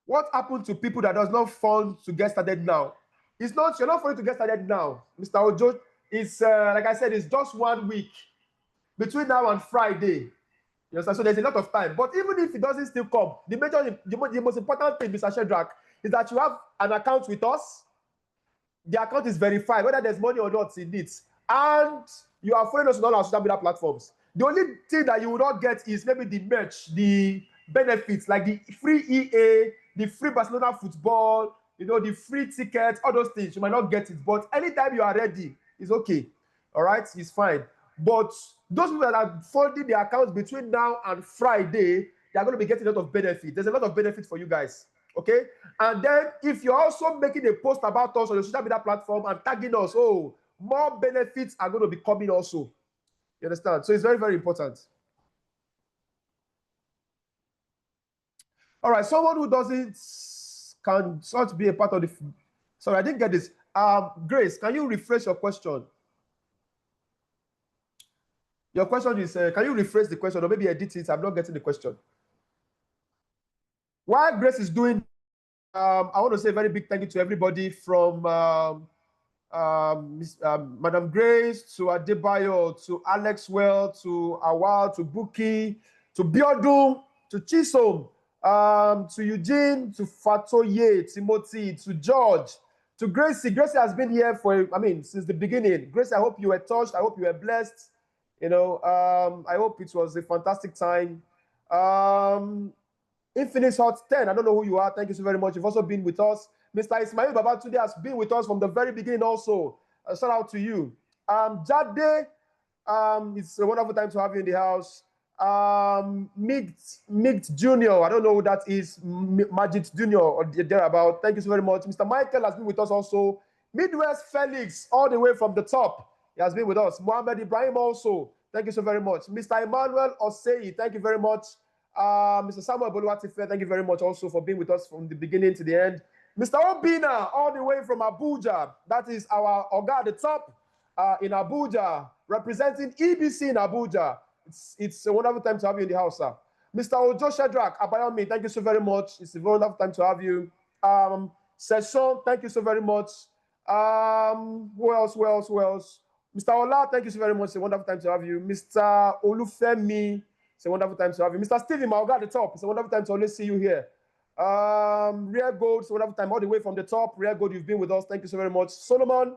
Speaker 1: What happened to people that does not fund to get started now? It's not, you're not funding to get started now, Mr. Ojo. It's like I said, it's just 1 week between now and Friday. You understand? So there's a lot of time. But even if it doesn't still come, the most important thing, Mr. Shedrack, is that you have an account with us. The account is verified, whether there's money or not in it. And you are following us on all our social media platforms. The only thing that you will not get is maybe the merch, the benefits, like the free EA, the free Barcelona football, you know, the free tickets, all those things. You might not get it. But anytime you are ready, it's okay. All right? It's fine. But those people that are funding the accounts between now and Friday, they are going to be getting a lot of benefit. There's a lot of benefit for you guys. Okay? And then if you're also making a post about us on your social media platform and tagging us, oh, more benefits are going to be coming also. You understand? So it's very, very important. All right, someone who doesn't can sort be a part of the. Sorry, I didn't get this. Grace, can you rephrase your question? Your question is, can you rephrase the question or maybe edit it? I'm not getting the question. While Grace is doing, I want to say a very big thank you to everybody from Madam Grace to Adebayo to Alex Well to Awal to Buki to Biodun to Chisom. To Eugene, to Fatoye, Timothy, to George, to Gracie. Gracie has been here for, since the beginning. Gracie, I hope you were touched. I hope you were blessed. You know, I hope it was a fantastic time. Infinite Hot 10, I don't know who you are. Thank you so very much. You've also been with us. Mr. Ismail Babatunde has been with us from the very beginning also. Shout out to you. Jade, it's a wonderful time to have you in the house. Migt Junior, I don't know who that is. Majid Junior or thereabout. Thank you so very much. Mr. Michael has been with us also. Midwest Felix, all the way from the top, he has been with us. Mohammed Ibrahim also, thank you so very much. Mr. Emmanuel Osei, thank you very much. Mr. Samuel Boluwatife, thank you very much also for being with us from the beginning to the end. Mr. Obina, all the way from Abuja, that is our Oga at the top in Abuja, representing EBC in Abuja. It's a wonderful time to have you in the house, sir. Mr. Ojo Shedrack, Abayomi, thank you so very much. It's a wonderful time to have you. Session, thank you so very much. Who else? Mr. Ola, thank you so very much. It's a wonderful time to have you. Mr. Olufemi, it's a wonderful time to have you. Mr. Stevie Maoga at the top, it's a wonderful time to always see you here. Rare Gold, it's a wonderful time all the way from the top. Rare Gold, you've been with us. Thank you so very much. Solomon,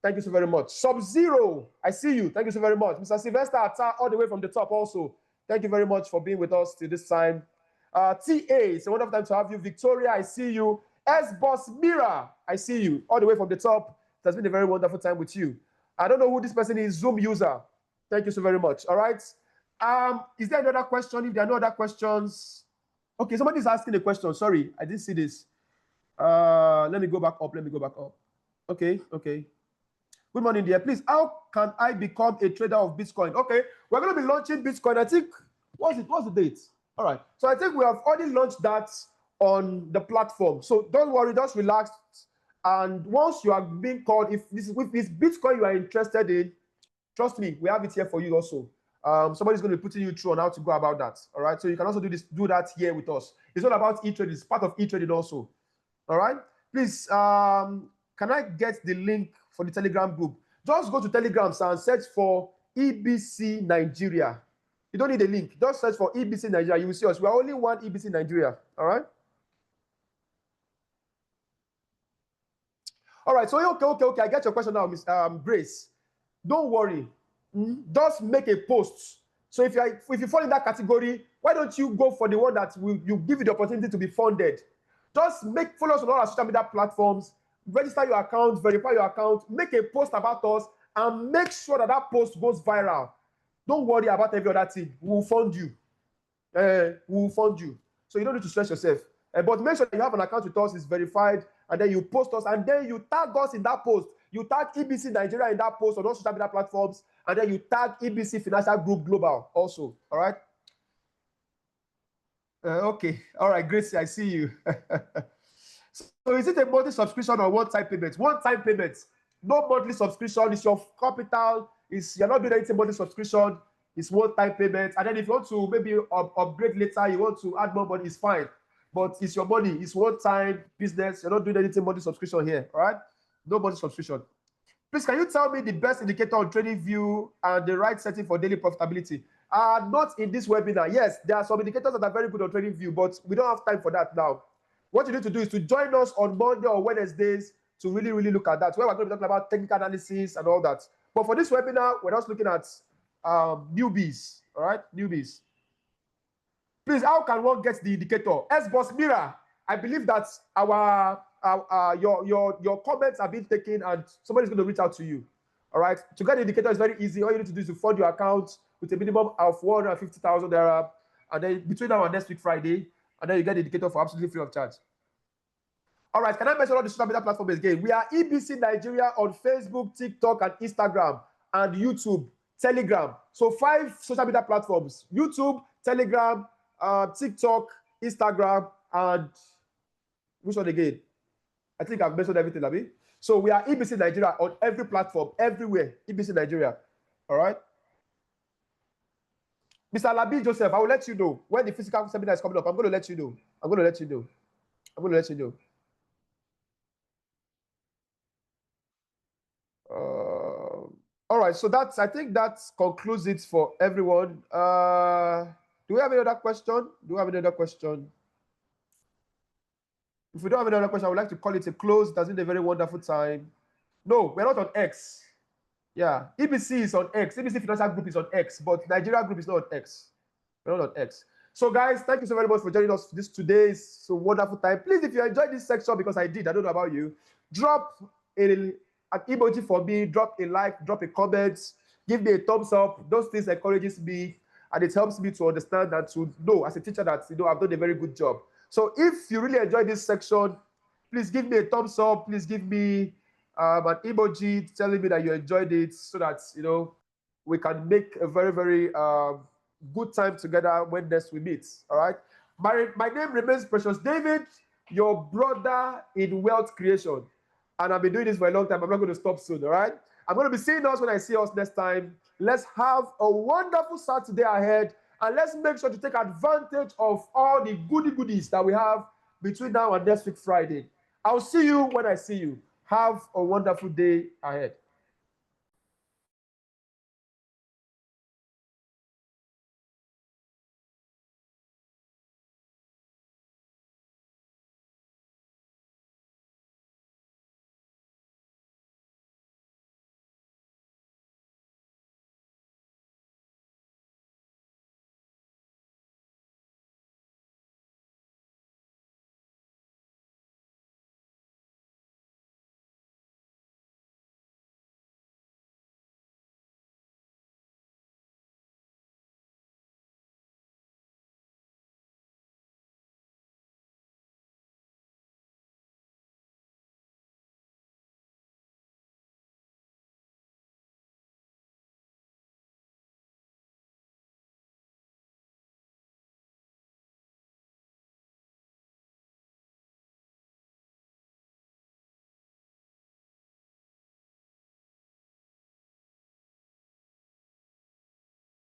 Speaker 1: thank you so very much. Sub-Zero, I see you. Thank you so very much. Mr. Sylvester Atta, all the way from the top also. Thank you very much for being with us till this time. TA, it's a wonderful time to have you. Victoria, I see you. S-Boss Mira, I see you. All the way from the top. It has been a very wonderful time with you. I don't know who this person is. Zoom user. Thank you so very much. All right. Is there another question? If there are no other questions. Okay, somebody's asking a question. Sorry, I didn't see this. Let me go back up. Okay. Good morning, dear. Please, how can I become a trader of Bitcoin? Okay, we're going to be launching Bitcoin. I think, what's the date? All right. So I think we have already launched that on the platform. So don't worry, just relax. And once you are being called, if this Bitcoin you are interested in, trust me, we have it here for you also. Somebody's going to be putting you through on how to go about that. All right. So you can also do that here with us. It's all about e-trading. It's part of e-trading also. All right. Please, can I get the link for the Telegram group? Just go to Telegram and search for EBC Nigeria. You don't need a link. Just search for EBC Nigeria. You will see us. We are only one EBC Nigeria. All right. All right. So okay. I get your question now, Miss Grace. Don't worry. Just make a post. So if you fall in that category, why don't you go for the one that you give you the opportunity to be funded? Just follow us on all our social media platforms, register your account, verify your account, make a post about us, and make sure that post goes viral. Don't worry about every other thing. We will fund you. we'll fund you. So you don't need to stress yourself. But make sure that you have an account with us, it's verified, and then you post us, and then you tag us in that post. You tag EBC Nigeria in that post on all social media platforms, and then you tag EBC Financial Group Global also. All right? Okay. All right, Gracie, I see you. So is it a monthly subscription or one-time payment? One-time payment. No monthly subscription. It's your capital. You're not doing anything monthly subscription. It's one-time payment. And then if you want to maybe upgrade later, you want to add more money, it's fine. But it's your money. It's one-time business. You're not doing anything monthly subscription here. All right? No monthly subscription. Please, can you tell me the best indicator on TradingView and the right setting for daily profitability? Not in this webinar. Yes, there are some indicators that are very good on TradingView, but we don't have time for that now. What you need to do is to join us on Monday or Wednesdays to really, really look at that, where we're going to be talking about technical analysis and all that. But for this webinar, we're just looking at newbies, all right? Newbies. Please, how can one get the indicator? S-Boss Mira, I believe that your comments are being taken and somebody's going to reach out to you, all right? To get the indicator is very easy. All you need to do is to fund your account with a minimum of 150,000 naira, and then between now and next week, Friday, and then you get the indicator for absolutely free of charge. All right, can I mention all the social media platforms again? We are EBC Nigeria on Facebook, TikTok, and Instagram, and YouTube, Telegram. So 5 social media platforms: YouTube, Telegram, TikTok, Instagram, and which one again? I think I've mentioned everything, Abi. So we are EBC Nigeria on every platform, everywhere. EBC Nigeria. All right. Mr. Labi Joseph, I will let you know when the physical seminar is coming up. I'm going to let you know. I'm going to let you know. I'm going to let you know. All right, so I think that concludes it for everyone. Do we have any other question? Do we have any other question? If we don't have any other question, I would like to call it a close. It has been a very wonderful time. No, we're not on X. Yeah, EBC is on X. EBC Financial Group is on X, but Nigeria Group is not on X. We're not on X. So guys, thank you so very much for joining us this today. It's a wonderful time. Please, if you enjoyed this section, because I did, I don't know about you, drop an emoji for me, drop a like, drop a comment, give me a thumbs up. Those things encourages me, and it helps me to understand and to know as a teacher that I've done a very good job. So if you really enjoyed this section, please give me a thumbs up. Please give me an emoji telling me that you enjoyed it, so that we can make a very, very good time together when next we meet. All right. My name remains Precious David, your brother in wealth creation. And I've been doing this for a long time. I'm not going to stop soon. All right. I'm going to be seeing us when I see us next time. Let's have a wonderful Saturday ahead. And let's make sure to take advantage of all the goodies that we have between now and next week, Friday. I'll see you when I see you. Have a wonderful day ahead.